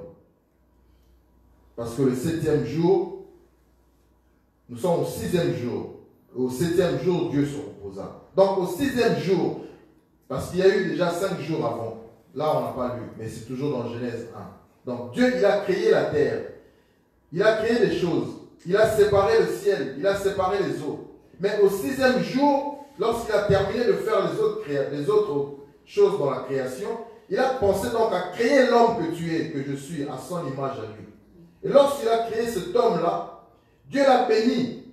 Parce que le 7e jour, nous sommes au 6e jour. Au 7e jour, Dieu se reposa. Donc au 6e jour, parce qu'il y a eu déjà 5 jours avant. Là, on n'a pas lu, mais c'est toujours dans Genèse 1. Donc Dieu, il a créé la terre. Il a créé les choses. Il a séparé le ciel. Il a séparé les eaux. Mais au 6e jour, lorsqu'il a terminé de faire les autres choses dans la création, il a pensé donc à créer l'homme que tu es, que je suis, à son image à lui. Et lorsqu'il a créé cet homme-là, Dieu l'a béni.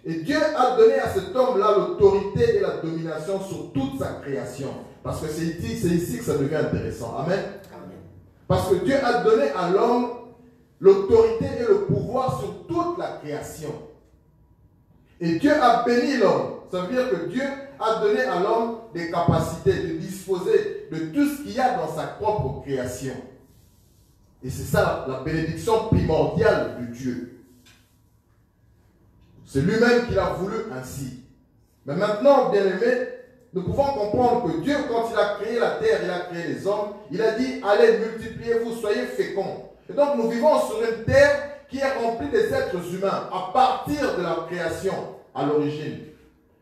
Et Dieu a donné à cet homme-là l'autorité et la domination sur toute sa création. Parce que c'est ici que ça devient intéressant. Amen. Parce que Dieu a donné à l'homme l'autorité et le pouvoir sur toute la création. Et Dieu a béni l'homme. Ça veut dire que Dieu a donné à l'homme des capacités de disposer de tout ce qu'il y a dans sa propre création. Et c'est ça la bénédiction primordiale de Dieu. C'est lui-même qui l'a voulu ainsi. Mais maintenant, bien-aimés, nous pouvons comprendre que Dieu, quand il a créé la terre, il a créé les hommes, il a dit, allez, multipliez-vous, soyez féconds. Et donc, nous vivons sur une terre qui est remplie des êtres humains à partir de la création à l'origine.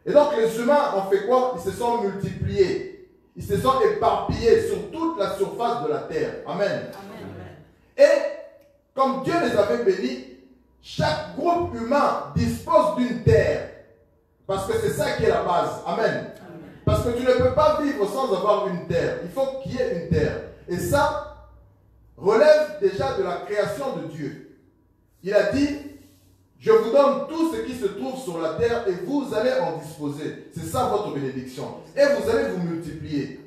Et donc, les humains ont fait quoi? Ils se sont multipliés. Ils se sont éparpillés sur toute la surface de la terre. Amen. Amen. Et, comme Dieu les avait bénis, chaque groupe humain dispose d'une terre. Parce que c'est ça qui est la base. Amen. Parce que tu ne peux pas vivre sans avoir une terre. Il faut qu'il y ait une terre. Et ça relève déjà de la création de Dieu. Il a dit, je vous donne tout ce qui se trouve sur la terre et vous allez en disposer. C'est ça votre bénédiction. Et vous allez vous multiplier.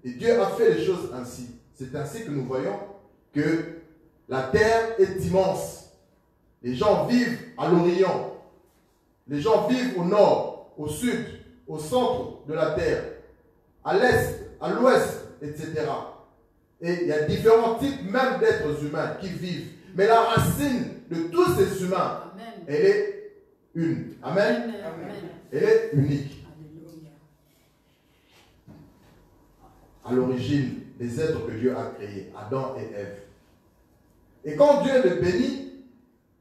Et Dieu a fait les choses ainsi. C'est ainsi que nous voyons que la terre est immense. Les gens vivent à l'Orient. Les gens vivent au nord, au sud, au centre de la terre, à l'est, à l'ouest, etc. Et il y a différents types même d'êtres humains qui vivent. Mais la racine de tous ces humains, amen, elle est une. Amen. Amen. Elle est unique. À l'origine des êtres que Dieu a créés, Adam et Ève. Et quand Dieu les bénit,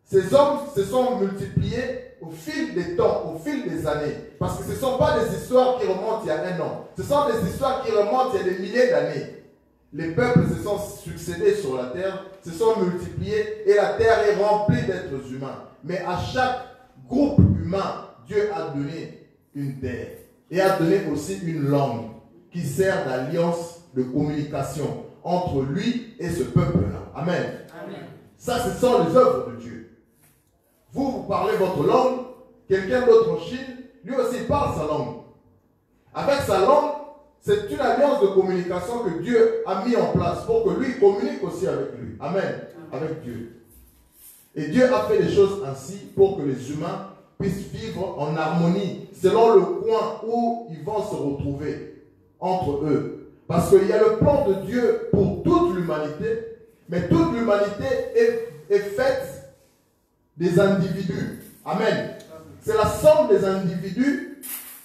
ces hommes se sont multipliés au fil des temps, au fil des années. Parce que ce ne sont pas des histoires qui remontent il y a un an. Ce sont des histoires qui remontent il y a des milliers d'années. Les peuples se sont succédés sur la terre, se sont multipliés et la terre est remplie d'êtres humains. Mais à chaque groupe humain, Dieu a donné une terre et a donné aussi une langue qui sert d'alliance de communication entre lui et ce peuple-là. Amen. Amen. Ça, ce sont les œuvres de Dieu. Vous parlez votre langue, quelqu'un d'autre en Chine, lui aussi parle sa langue. Avec sa langue, c'est une alliance de communication que Dieu a mis en place pour que lui communique aussi avec lui. Amen. Avec Dieu. Et Dieu a fait les choses ainsi pour que les humains puissent vivre en harmonie selon le coin où ils vont se retrouver entre eux. Parce qu'il y a le plan de Dieu pour toute l'humanité, mais toute l'humanité est faite des individus. Amen. C'est la somme des individus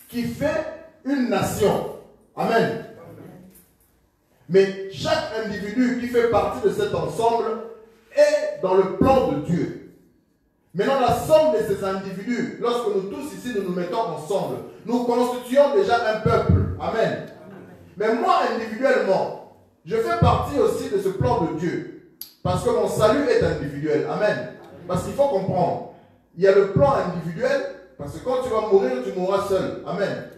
qui fait une nation. Amen. Mais chaque individu qui fait partie de cet ensemble est dans le plan de Dieu. Maintenant, la somme de ces individus, lorsque nous tous ici nous mettons ensemble, nous constituons déjà un peuple. Amen. Mais moi, individuellement, je fais partie aussi de ce plan de Dieu. Parce que mon salut est individuel. Amen. Parce qu'il faut comprendre, il y a le plan individuel, parce que quand tu vas mourir, tu mourras seul. Amen.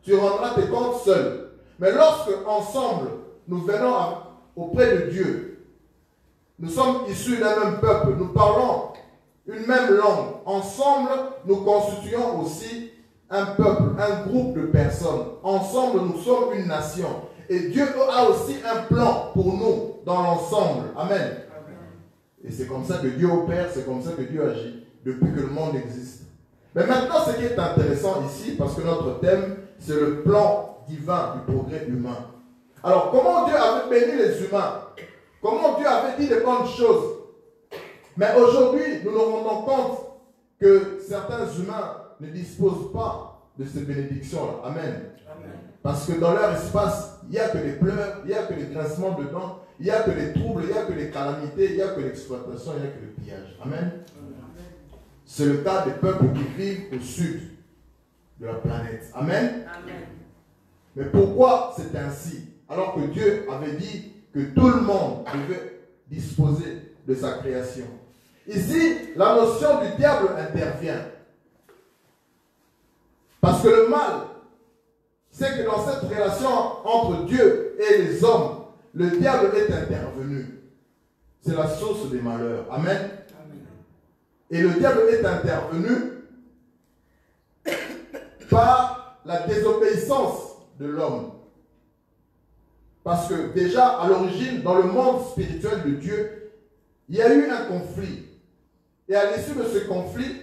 Tu rendras tes comptes seul. Mais lorsque, ensemble, nous venons auprès de Dieu, nous sommes issus d'un même peuple, nous parlons une même langue. Ensemble, nous constituons aussi un peuple, un groupe de personnes. Ensemble, nous sommes une nation. Et Dieu a aussi un plan pour nous dans l'ensemble. Amen. Et c'est comme ça que Dieu opère, c'est comme ça que Dieu agit depuis que le monde existe. Mais maintenant, ce qui est intéressant ici, parce que notre thème, c'est le plan divin du progrès humain. Alors, comment Dieu avait béni les humains? Comment Dieu avait dit de bonnes choses? Mais aujourd'hui, nous nous rendons compte que certains humains ne disposent pas de ces bénédictions-là. Amen. Amen. Parce que dans leur espace, il n'y a que des pleurs, il n'y a que des grincements de dents, il n'y a que des troubles, il n'y a que des calamités, il n'y a que l'exploitation, il n'y a que le pillage. Amen. C'est le cas des peuples qui vivent au sud de la planète. Amen. Amen. Mais pourquoi c'est ainsi? alors que Dieu avait dit que tout le monde devait disposer de sa création. Ici, la notion du diable intervient. Parce que le mal, c'est que dans cette relation entre Dieu et les hommes, le diable est intervenu. C'est la source des malheurs. Amen. Amen. Et le diable est intervenu par la désobéissance de l'homme. Parce que déjà, à l'origine, dans le monde spirituel de Dieu, il y a eu un conflit. Et à l'issue de ce conflit,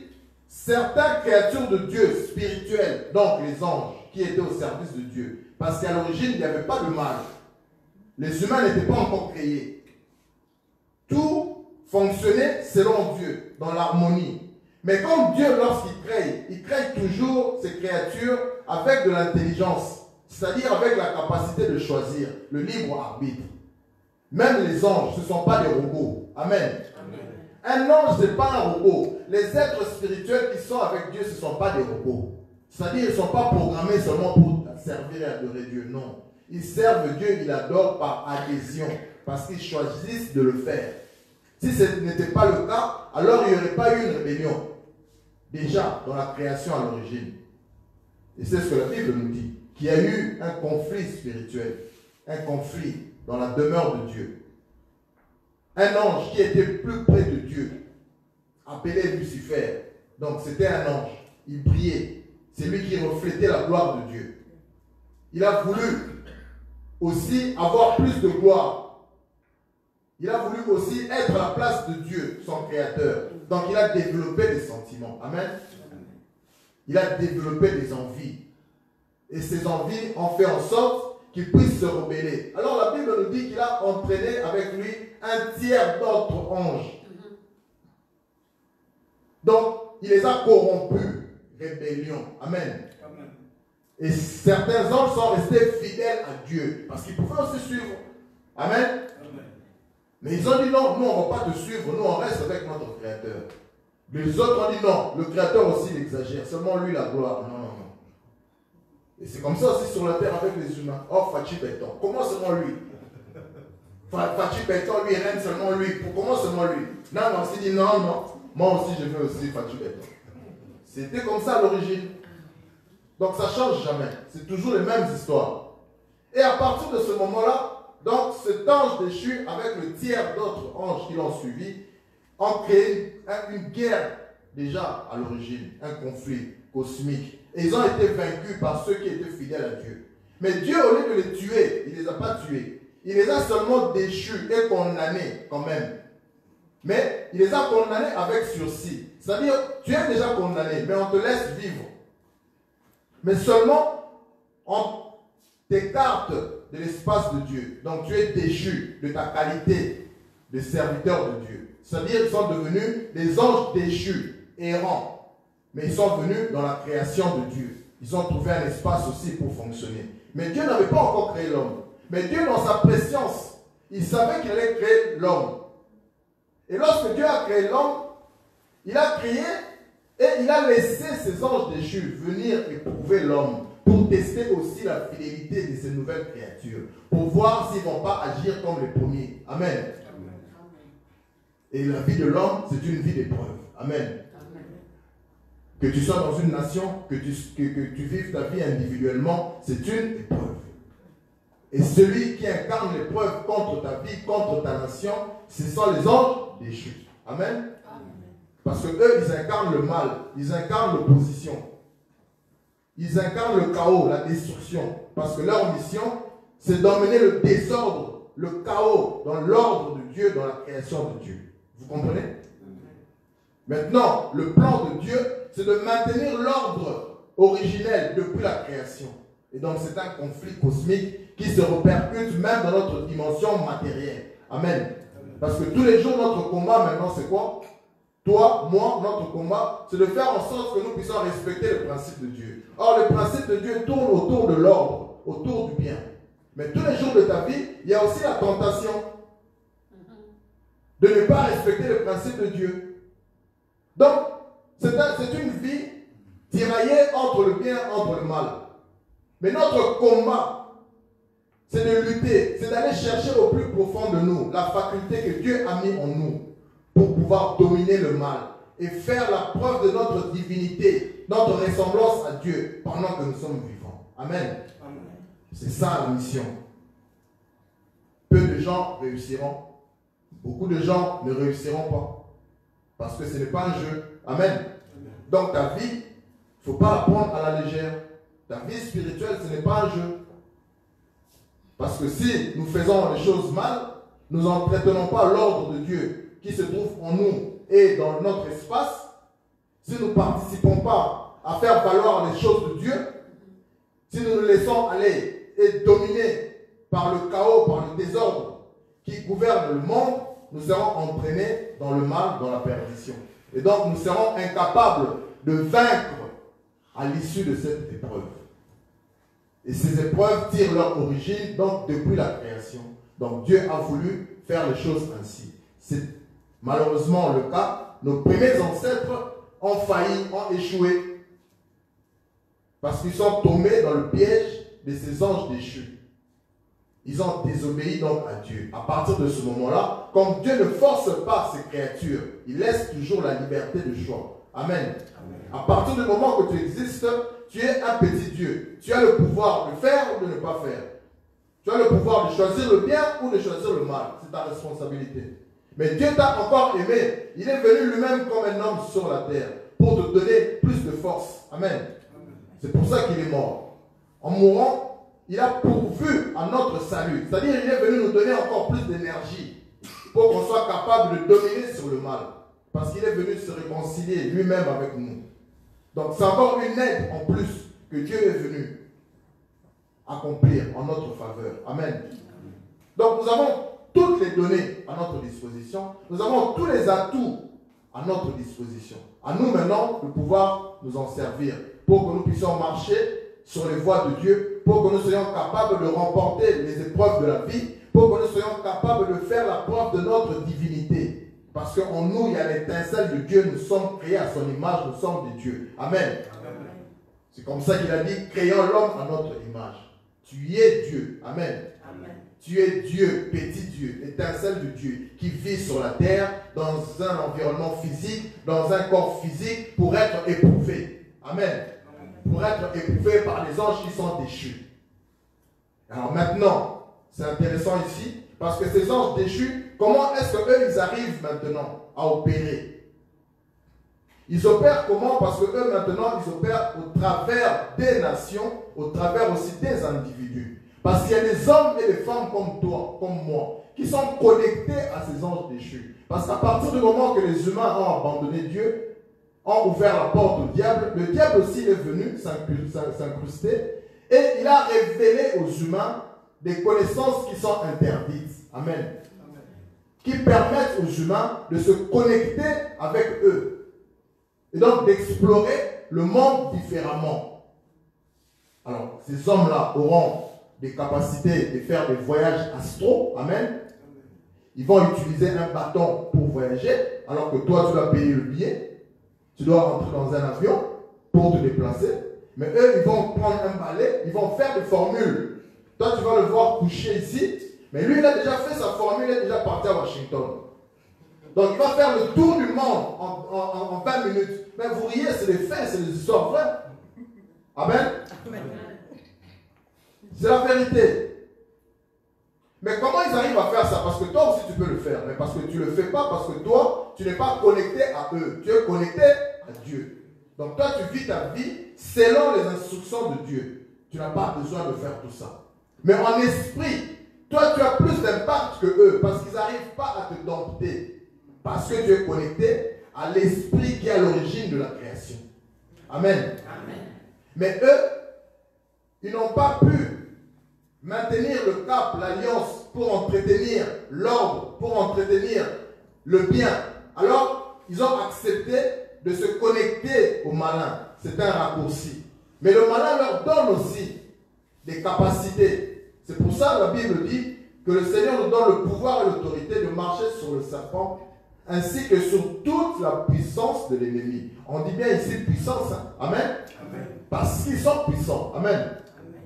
certaines créatures de Dieu spirituelles, donc les anges, qui étaient au service de Dieu, parce qu'à l'origine, il n'y avait pas de mal. Les humains n'étaient pas encore créés. Tout fonctionnait selon Dieu, dans l'harmonie. Mais comme Dieu, lorsqu'il crée, il crée toujours ces créatures avec de l'intelligence, c'est-à-dire avec la capacité de choisir, le libre arbitre. Même les anges, ce ne sont pas des robots. Amen. Un ange, ce n'est pas un robot. Les êtres spirituels qui sont avec Dieu, ce ne sont pas des robots. C'est-à-dire qu'ils ne sont pas programmés seulement pour servir et adorer Dieu. Non. Ils servent Dieu, ils adorent par adhésion. Parce qu'ils choisissent de le faire. Si ce n'était pas le cas, alors il n'y aurait pas eu une rébellion. Déjà, dans la création à l'origine. Et c'est ce que la Bible nous dit. Qu'il y a eu un conflit spirituel. Un conflit dans la demeure de Dieu. Un ange qui était plus près de Dieu, appelé Lucifer. Donc c'était un ange. Il brillait. C'est lui qui reflétait la gloire de Dieu. Il a voulu aussi avoir plus de gloire. Il a voulu aussi être à la place de Dieu, son créateur. Donc il a développé des sentiments. Amen. Il a développé des envies. Et ces envies ont fait en sorte qu'il puisse se rebeller. Alors la Bible nous dit qu'il a entraîné avec lui un tiers d'autres anges. Donc, il les a corrompus. Rébellion. Amen. Amen. Et certains anges sont restés fidèles à Dieu. Parce qu'ils pouvaient aussi suivre. Amen. Amen. Mais ils ont dit non, nous on ne va pas te suivre, nous on reste avec notre Créateur. Les autres ont dit non, le Créateur aussi il exagère, seulement lui la gloire. Non, non, non. Et c'est comme ça aussi sur la terre avec les humains. Oh, Fachi Béton, comment seulement lui? Fachi Béton, lui, il règne seulement lui. Comment seulement lui? Non, on s'est dit non, non. Moi aussi, je veux aussi Fachi Béton. C'était comme ça à l'origine. Donc ça ne change jamais. C'est toujours les mêmes histoires. Et à partir de ce moment-là, donc cet ange déchu, avec le tiers d'autres anges qui l'ont suivi, ont créé une guerre déjà à l'origine, un conflit cosmique. Et ils ont été vaincus par ceux qui étaient fidèles à Dieu. Mais Dieu, au lieu de les tuer, il ne les a pas tués. Il les a seulement déchus et condamnés quand même. Mais il les a condamnés avec sursis. C'est-à-dire, tu es déjà condamné, mais on te laisse vivre. Mais seulement, on t'écarte de l'espace de Dieu. Donc tu es déchu de ta qualité de serviteur de Dieu. C'est-à-dire qu'ils sont devenus des anges déchus, errants. Mais ils sont venus dans la création de Dieu. Ils ont trouvé un espace aussi pour fonctionner. Mais Dieu n'avait pas encore créé l'homme. Mais Dieu, dans sa préscience, il savait qu'il allait créer l'homme. Et lorsque Dieu a créé l'homme, il a créé et il a laissé ses anges déchus venir éprouver l'homme pour tester aussi la fidélité de ces nouvelles créatures, pour voir s'ils ne vont pas agir comme les premiers. Amen. Amen. Et la vie de l'homme, c'est une vie d'épreuve. Amen. Que tu sois dans une nation, que tu vives ta vie individuellement, c'est une épreuve. Et celui qui incarne l'épreuve contre ta vie, contre ta nation, ce sont les anges déchus. Amen. Parce que eux, ils incarnent le mal, ils incarnent l'opposition. Ils incarnent le chaos, la destruction. Parce que leur mission, c'est d'emmener le désordre, le chaos dans l'ordre de Dieu, dans la création de Dieu. Vous comprenez? Maintenant, le plan de Dieu, c'est de maintenir l'ordre originel depuis la création. Et donc, c'est un conflit cosmique qui se répercute même dans notre dimension matérielle. Amen. Parce que tous les jours, notre combat maintenant, c'est quoi? Toi, moi, notre combat, c'est de faire en sorte que nous puissions respecter le principe de Dieu. Or, le principe de Dieu tourne autour de l'ordre, autour du bien. Mais tous les jours de ta vie, il y a aussi la tentation de ne pas respecter le principe de Dieu. Donc, c'est une vie tiraillée entre le bien et entre le mal. Mais notre combat c'est de lutter, c'est d'aller chercher au plus profond de nous la faculté que Dieu a mis en nous pour pouvoir dominer le mal et faire la preuve de notre divinité, notre ressemblance à Dieu pendant que nous sommes vivants. Amen. C'est ça la mission. Peu de gens réussiront. Beaucoup de gens ne réussiront pas. Parce que ce n'est pas un jeu. Amen. Donc ta vie, il ne faut pas la prendre à la légère. Ta vie spirituelle, ce n'est pas un jeu. Parce que si nous faisons les choses mal, nous n'entretenons pas l'ordre de Dieu qui se trouve en nous et dans notre espace. Si nous ne participons pas à faire valoir les choses de Dieu, si nous nous laissons aller et dominer par le chaos, par le désordre qui gouverne le monde, nous serons entraînés dans le mal, dans la perdition. Et donc nous serons incapables de vaincre à l'issue de cette épreuve. Et ces épreuves tirent leur origine donc depuis la création. Donc Dieu a voulu faire les choses ainsi. C'est malheureusement le cas. Nos premiers ancêtres ont failli, ont échoué. Parce qu'ils sont tombés dans le piège de ces anges déchus. Ils ont désobéi donc à Dieu. À partir de ce moment-là, comme Dieu ne force pas ses créatures, il laisse toujours la liberté de choix. Amen. Amen. À partir du moment que tu existes, tu es un petit Dieu. Tu as le pouvoir de faire ou de ne pas faire. Tu as le pouvoir de choisir le bien ou de choisir le mal. C'est ta responsabilité. Mais Dieu t'a encore aimé. Il est venu lui-même comme un homme sur la terre pour te donner plus de force. Amen. C'est pour ça qu'il est mort. En mourant, il a pourvu à notre salut. C'est-à-dire qu'il est venu nous donner encore plus d'énergie pour qu'on soit capable de dominer sur le mal. Parce qu'il est venu se réconcilier lui-même avec nous. Donc c'est encore une aide en plus que Dieu est venu accomplir en notre faveur. Amen. Donc nous avons toutes les données à notre disposition. Nous avons tous les atouts à notre disposition. À nous maintenant de pouvoir nous en servir pour que nous puissions marcher sur les voies de Dieu, pour que nous soyons capables de remporter les épreuves de la vie, pour que nous soyons capables de faire la preuve de notre divinité. Parce qu'en nous, il y a l'étincelle de Dieu. Nous sommes créés à son image, nous sommes des dieux. Amen. Amen. C'est comme ça qu'il a dit, créons l'homme à notre image. Tu es Dieu. Amen. Amen. Tu es Dieu, petit Dieu, étincelle de Dieu, qui vit sur la terre, dans un environnement physique, dans un corps physique, pour être éprouvé. Amen. Amen. Pour être éprouvé par les anges qui sont déchus. Alors maintenant, c'est intéressant ici, parce que ces anges déchus, comment est-ce qu'eux, ils arrivent maintenant à opérer? Ils opèrent comment? Parce qu'eux, maintenant, ils opèrent au travers des nations, au travers aussi des individus. Parce qu'il y a des hommes et des femmes comme toi, comme moi, qui sont connectés à ces anges déchus. Parce qu'à partir du moment que les humains ont abandonné Dieu, ont ouvert la porte au diable, le diable aussi est venu s'incruster et il a révélé aux humains des connaissances qui sont interdites. Amen. Qui permettent aux humains de se connecter avec eux. Et donc d'explorer le monde différemment. Alors, ces hommes-là auront des capacités de faire des voyages astraux. Amen. Ils vont utiliser un bâton pour voyager, alors que toi, tu dois payer le billet. Tu dois rentrer dans un avion pour te déplacer. Mais eux, ils vont prendre un balai, ils vont faire des formules. Toi, tu vas le voir coucher ici. Mais lui, il a déjà fait sa formule, il est déjà parti à Washington. Donc, il va faire le tour du monde en 20 minutes. Mais vous riez, c'est des faits, c'est des histoires vraies. Amen. C'est la vérité. Mais comment ils arrivent à faire ça? Parce que toi aussi, tu peux le faire. Mais parce que tu ne le fais pas, parce que toi, tu n'es pas connecté à eux. Tu es connecté à Dieu. Donc, toi, tu vis ta vie selon les instructions de Dieu. Tu n'as pas besoin de faire tout ça. Mais en esprit, toi, tu as plus d'impact que eux parce qu'ils n'arrivent pas à te dompter. Parce que tu es connecté à l'esprit qui est à l'origine de la création. Amen. Amen. Mais eux, ils n'ont pas pu maintenir le cap, l'alliance pour entretenir l'ordre, pour entretenir le bien. Alors, ils ont accepté de se connecter au malin. C'est un raccourci. Mais le malin leur donne aussi des capacités. C'est pour ça que la Bible dit que le Seigneur nous donne le pouvoir et l'autorité de marcher sur le serpent ainsi que sur toute la puissance de l'ennemi. On dit bien ici puissance. Hein? Amen. Amen. Parce qu'ils sont puissants. Amen. Amen.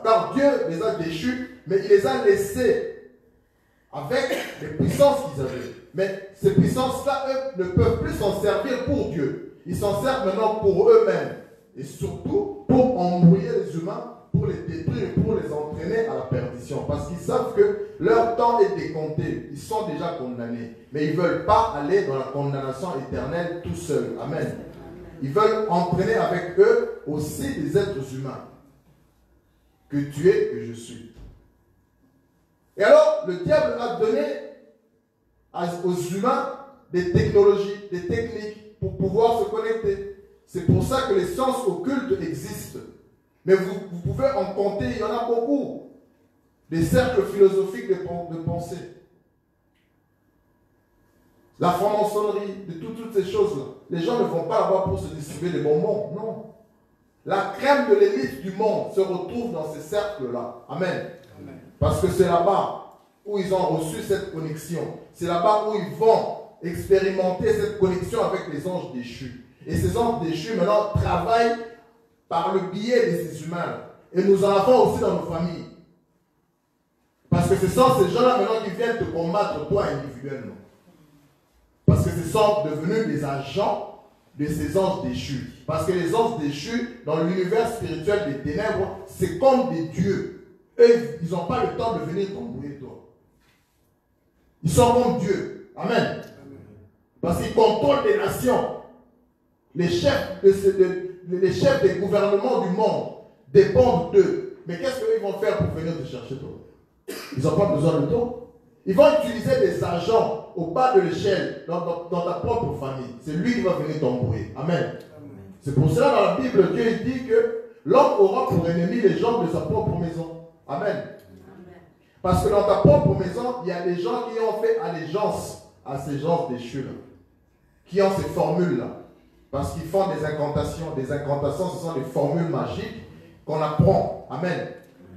Car Dieu les a déchus, mais il les a laissés avec les puissances qu'ils avaient. Mais ces puissances-là, eux, ne peuvent plus s'en servir pour Dieu. Ils s'en servent maintenant pour eux-mêmes. Et surtout pour embrouiller les humains, pour les détruire et pour les entraîner à la perdition. Parce qu'ils savent que leur temps est décompté. Ils sont déjà condamnés. Mais ils ne veulent pas aller dans la condamnation éternelle tout seuls. Amen. Ils veulent entraîner avec eux aussi des êtres humains. Que tu es, que je suis. Et alors, le diable a donné aux humains des technologies, des techniques pour pouvoir se connecter. C'est pour ça que les sciences occultes existent. Mais vous pouvez en compter, il y en a beaucoup. Des cercles philosophiques de pensée. La franc-maçonnerie, de toutes ces choses-là. Les gens ne vont pas là-bas pour se distribuer des bonbons, non. La crème de l'élite du monde se retrouve dans ces cercles-là. Amen. Amen. Parce que c'est là-bas où ils ont reçu cette connexion. C'est là-bas où ils vont expérimenter cette connexion avec les anges déchus. Et ces anges déchus, maintenant, travaillent par le biais de ces humains. Et nous en avons aussi dans nos familles. Parce que ce sont ces gens-là maintenant qui viennent te combattre, toi, individuellement. Parce que ce sont devenus des agents de ces anges déchus. Parce que les anges déchus, dans l'univers spirituel des ténèbres, c'est comme des dieux. Eux, ils n'ont pas le temps de venir t'embrouiller, toi. Ils sont comme Dieu. Amen. Parce qu'ils contrôlent des nations. Les chefs des gouvernements du monde dépendent d'eux. Mais qu'est-ce qu'ils vont faire pour venir te chercher, toi? Ils n'ont pas besoin de toi. Ils vont utiliser des agents au bas de l'échelle dans ta propre famille. C'est lui qui va venir t'embrouiller. Amen. C'est pour cela dans la Bible, Dieu dit que l'homme aura pour ennemi les gens de sa propre maison. Amen. Parce que dans ta propre maison, il y a des gens qui ont fait allégeance à ces gens déchus-là. Qui ont ces formules-là. Parce qu'ils font des incantations. Des incantations, ce sont des formules magiques qu'on apprend. Amen.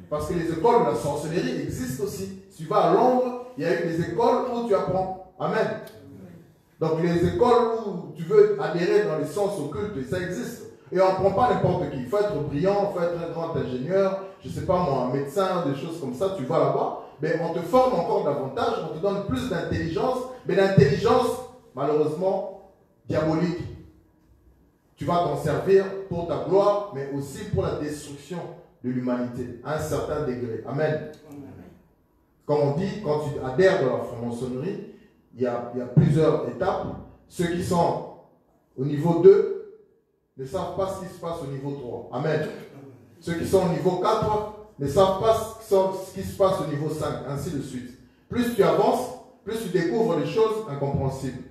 Parce que les écoles de la sorcellerie existent aussi. Si tu vas à Londres, il y a eu des écoles où tu apprends. Amen. Donc les écoles où tu veux adhérer dans les sciences occultes, ça existe. Et on ne prend pas n'importe qui. Il faut être brillant, il faut être un grand ingénieur, je ne sais pas moi, un médecin, des choses comme ça. Tu vas là-bas, mais on te forme encore davantage, on te donne plus d'intelligence, mais d'intelligence, malheureusement, diabolique. Tu vas t'en servir pour ta gloire, mais aussi pour la destruction de l'humanité, à un certain degré. Amen. Comme on dit, quand tu adhères dans la franc-maçonnerie, il y a plusieurs étapes. Ceux qui sont au niveau 2 ne savent pas ce qui se passe au niveau 3. Amen. Ceux qui sont au niveau 4 ne savent pas ce qui se passe au niveau 5, ainsi de suite. Plus tu avances, plus tu découvres des choses incompréhensibles.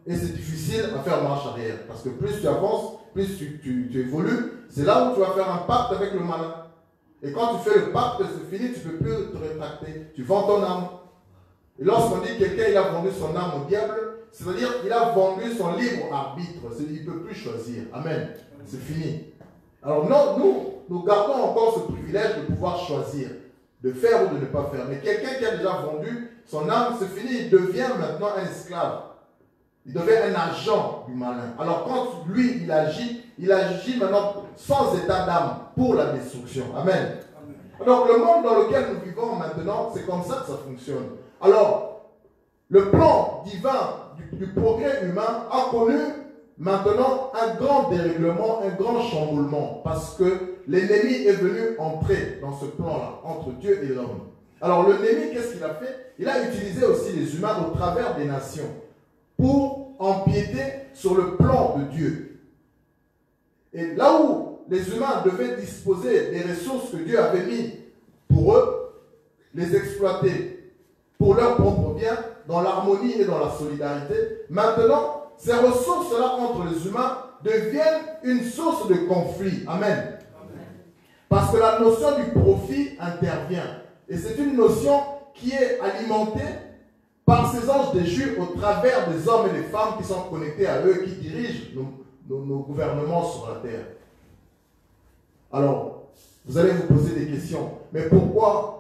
Et c'est difficile à faire marche arrière. Parce que plus tu avances, plus tu évolues, c'est là où tu vas faire un pacte avec le malin. Et quand tu fais le pacte, c'est fini, tu ne peux plus te rétracter. Tu vends ton âme. Et lorsqu'on dit que quelqu'un il a vendu son âme au diable, c'est-à-dire qu'il a vendu son libre arbitre. Il ne peut plus choisir. Amen. C'est fini. Alors non, nous gardons encore ce privilège de pouvoir choisir, de faire ou de ne pas faire. Mais quelqu'un qui a déjà vendu son âme, c'est fini. Il devient maintenant un esclave. Il devient un agent du malin. Alors quand lui, il agit maintenant sans état d'âme pour la destruction. Amen. Alors le monde dans lequel nous vivons maintenant, c'est comme ça que ça fonctionne. Alors, le plan divin du progrès humain a connu maintenant un grand dérèglement, un grand chamboulement, parce que l'ennemi est venu entrer dans ce plan-là, entre Dieu et l'homme. Alors l'ennemi, qu'est-ce qu'il a fait? Il a utilisé aussi les humains au travers des nations pour empiéter sur le plan de Dieu. Et là où les humains devaient disposer des ressources que Dieu avait mis pour eux, les exploiter pour leur propre bien, dans l'harmonie et dans la solidarité, maintenant, ces ressources-là entre les humains deviennent une source de conflit. Amen. Parce que la notion du profit intervient. Et c'est une notion qui est alimentée par ces anges déchus au travers des hommes et des femmes qui sont connectés à eux, qui dirigent nos gouvernements sur la terre. Alors, vous allez vous poser des questions. Mais pourquoi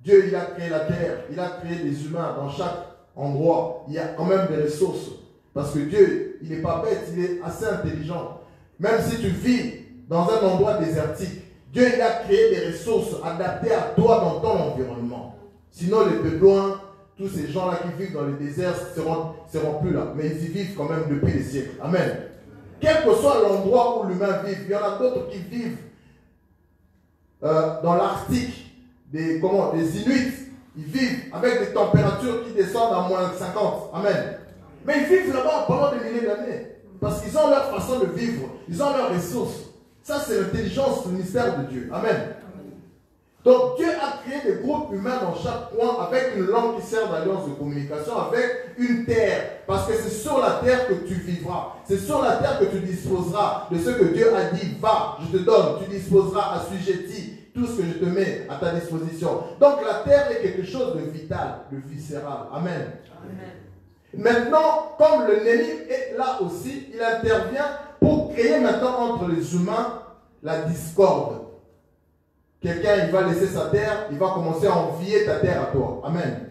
Dieu, il a créé la terre, il a créé des humains dans chaque endroit. Il y a quand même des ressources. Parce que Dieu, il n'est pas bête, il est assez intelligent. Même si tu vis dans un endroit désertique, Dieu il a créé des ressources adaptées à toi dans ton environnement. Sinon les Bédouins, tous ces gens-là qui vivent dans le désert seront plus là. Mais ils y vivent quand même depuis des siècles. Amen. Quel que soit l'endroit où l'humain vit, il y en a d'autres qui vivent dans l'Arctique, des Inuits. Ils vivent avec des températures qui descendent à moins 50. Amen. Mais ils vivent là-bas pendant des milliers d'années. Parce qu'ils ont leur façon de vivre. Ils ont leurs ressources. Ça, c'est l'intelligence, le mystère de Dieu. Amen. Donc, Dieu a créé des groupes humains dans chaque coin avec une langue qui sert d'alliance de communication, avec une terre. Parce que c'est sur la terre que tu vivras. C'est sur la terre que tu disposeras de ce que Dieu a dit. Va, je te donne. Tu disposeras assujetti tout ce que je te mets à ta disposition. Donc, la terre est quelque chose de vital, de viscéral. Amen. Amen. Maintenant, comme le Némi est là aussi, il intervient pour créer maintenant entre les humains la discorde. Quelqu'un, il va laisser sa terre, il va commencer à envier ta terre à toi. Amen.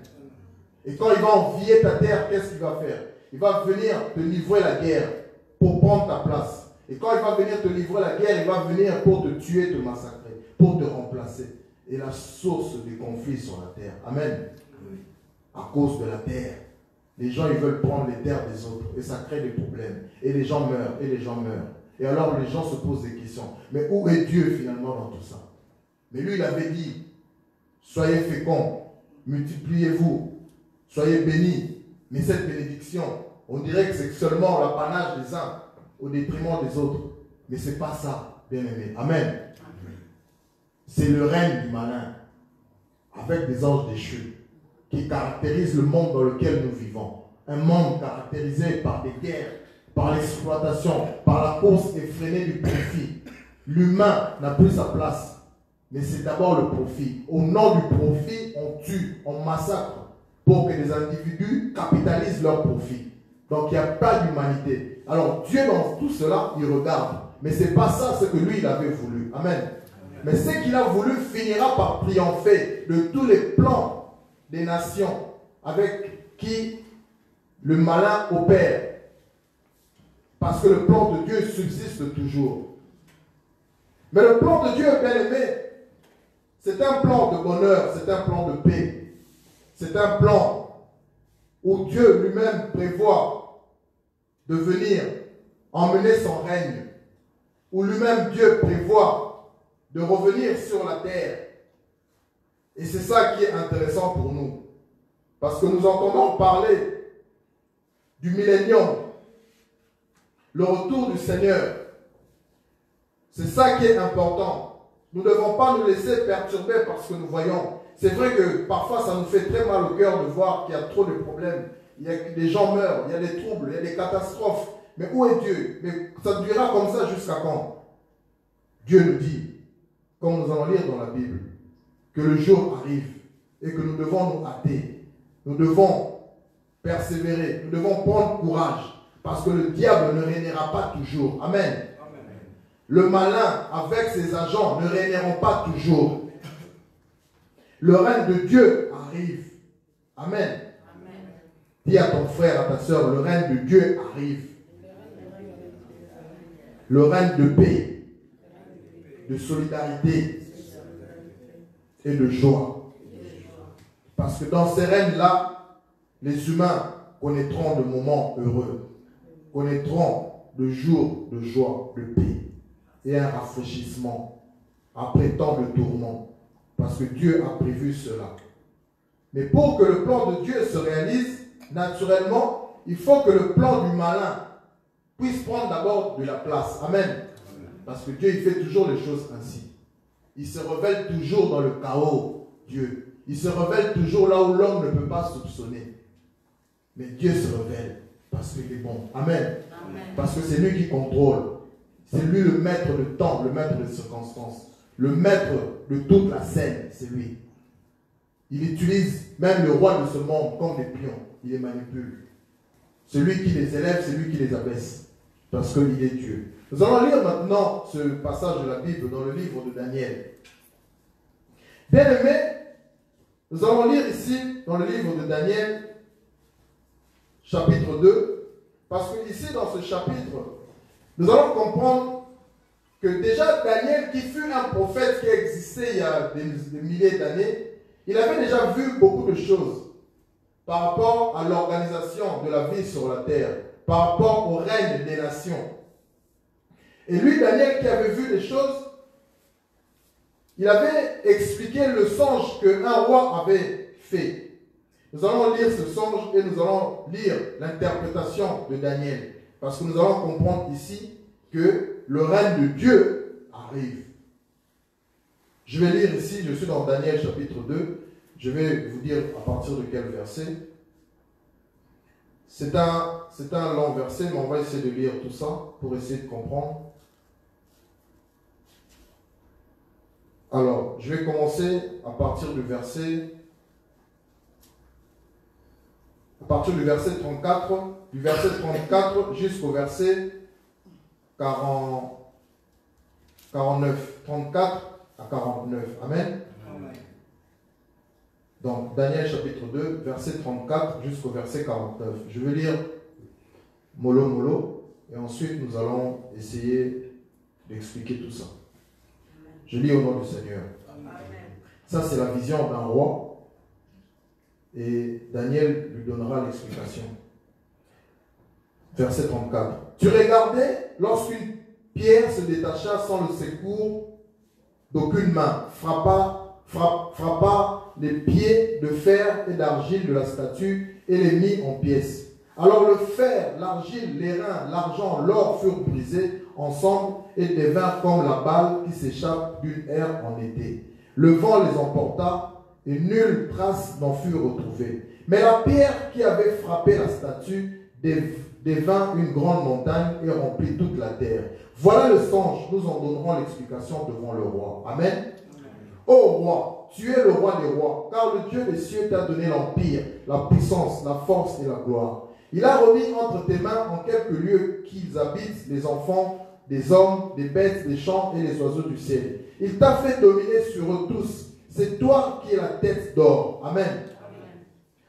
Et quand il va envier ta terre, qu'est-ce qu'il va faire? Il va venir te livrer la guerre pour prendre ta place. Et quand il va venir te livrer la guerre, il va venir pour te tuer, te massacrer, pour te remplacer. Et la source du conflit sur la terre. Amen. À cause de la terre. Les gens, ils veulent prendre les terres des autres. Et ça crée des problèmes. Et les gens meurent. Et les gens meurent. Et alors, les gens se posent des questions. Mais où est Dieu, finalement, dans tout ça? Mais lui, il avait dit, soyez féconds, multipliez-vous, soyez bénis. Mais cette bénédiction, on dirait que c'est seulement l'apanage des uns au détriment des autres. Mais ce n'est pas ça, bien-aimé. Amen. C'est le règne du malin, avec des anges déchus, qui caractérise le monde dans lequel nous vivons. Un monde caractérisé par des guerres, par l'exploitation, par la course effrénée du profit. L'humain n'a plus sa place. Mais c'est d'abord le profit. Au nom du profit, on tue, on massacre pour que les individus capitalisent leur profit. Donc il n'y a pas d'humanité. Alors Dieu dans tout cela, il regarde. Mais ce n'est pas ça ce que lui, il avait voulu. Amen. Mais ce qu'il a voulu finira par triompher de tous les plans des nations avec qui le malin opère. Parce que le plan de Dieu subsiste toujours. Mais le plan de Dieu, bien aimé, c'est un plan de bonheur, c'est un plan de paix. C'est un plan où Dieu lui-même prévoit de venir emmener son règne. Où lui-même Dieu prévoit de revenir sur la terre. Et c'est ça qui est intéressant pour nous. Parce que nous entendons parler du millénium, le retour du Seigneur. C'est ça qui est important. Nous ne devons pas nous laisser perturber par ce que nous voyons. C'est vrai que parfois ça nous fait très mal au cœur de voir qu'il y a trop de problèmes. Des gens meurent, il y a des troubles, il y a des catastrophes. Mais où est Dieu? Mais ça durera comme ça jusqu'à quand? Dieu nous dit, comme nous allons lire dans la Bible, que le jour arrive et que nous devons nous hâter. Nous devons persévérer, nous devons prendre courage. Parce que le diable ne régnera pas toujours. Amen. Le malin, avec ses agents, ne régneront pas toujours. Le règne de Dieu arrive. Amen. Amen. Dis à ton frère, à ta soeur, le règne de Dieu arrive. Le règne de paix, de solidarité et de joie. Parce que dans ces règnes-là, les humains connaîtront de moments heureux, connaîtront de jours de joie, de paix. Et un rafraîchissement après tant de tourments. Parce que Dieu a prévu cela. Mais pour que le plan de Dieu se réalise, naturellement, il faut que le plan du malin puisse prendre d'abord de la place. Amen. Parce que Dieu, il fait toujours les choses ainsi. Il se révèle toujours dans le chaos, Dieu. Il se révèle toujours là où l'homme ne peut pas soupçonner. Mais Dieu se révèle parce qu'il est bon. Amen. Amen. Parce que c'est lui qui contrôle. C'est lui le maître de temps, le maître des circonstances. Le maître de toute la scène, c'est lui. Il utilise même le roi de ce monde comme des pions. Il les manipule. C'est lui qui les élève, c'est lui qui les abaisse. Parce qu'il est Dieu. Nous allons lire maintenant ce passage de la Bible dans le livre de Daniel. Bien aimé, nous allons lire ici dans le livre de Daniel, chapitre 2. Parce que ici, dans ce chapitre, nous allons comprendre que déjà Daniel, qui fut un prophète qui a existé il y a des milliers d'années, il avait déjà vu beaucoup de choses par rapport à l'organisation de la vie sur la terre, par rapport au règne des nations. Et lui, Daniel, qui avait vu des choses, il avait expliqué le songe qu'un roi avait fait. Nous allons lire ce songe et nous allons lire l'interprétation de Daniel. Parce que nous allons comprendre ici que le règne de Dieu arrive. Je vais lire ici, je suis dans Daniel chapitre 2. Je vais vous dire à partir de quel verset. C'est un long verset, mais on va essayer de lire tout ça pour essayer de comprendre. Alors, je vais commencer à partir du verset 34, du verset 34 jusqu'au verset 49. 34 à 49. Amen. Donc, Daniel chapitre 2, verset 34 jusqu'au verset 49. Je vais lire mollo mollo et ensuite nous allons essayer d'expliquer tout ça. Je lis au nom du Seigneur. Amen. Ça, c'est la vision d'un roi et Daniel lui donnera l'explication. Verset 34. Tu regardais lorsqu'une pierre se détacha sans le secours d'aucune main, frappa les pieds de fer et d'argile de la statue et les mit en pièces. Alors le fer, l'argile, les reins, l'argent, l'or furent brisés ensemble et devinrent comme la balle qui s'échappe d'une aire en été. Le vent les emporta et nulle trace n'en fut retrouvée. Mais la pierre qui avait frappé la statue devint une grande montagne et remplit toute la terre. Voilà le songe, nous en donnerons l'explication devant le roi. Amen. Ô roi, tu es le roi des rois, car le Dieu des cieux t'a donné l'empire, la puissance, la force et la gloire. Il a remis entre tes mains en quelques lieux qu'ils habitent les enfants, des hommes, des bêtes, des champs et les oiseaux du ciel. Il t'a fait dominer sur eux tous. C'est toi qui es la tête d'or. Amen.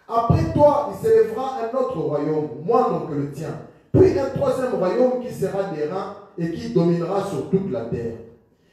Après toi, il s'élèvera un autre royaume, moindre que le tien. Puis un troisième royaume qui sera d'airain et qui dominera sur toute la terre.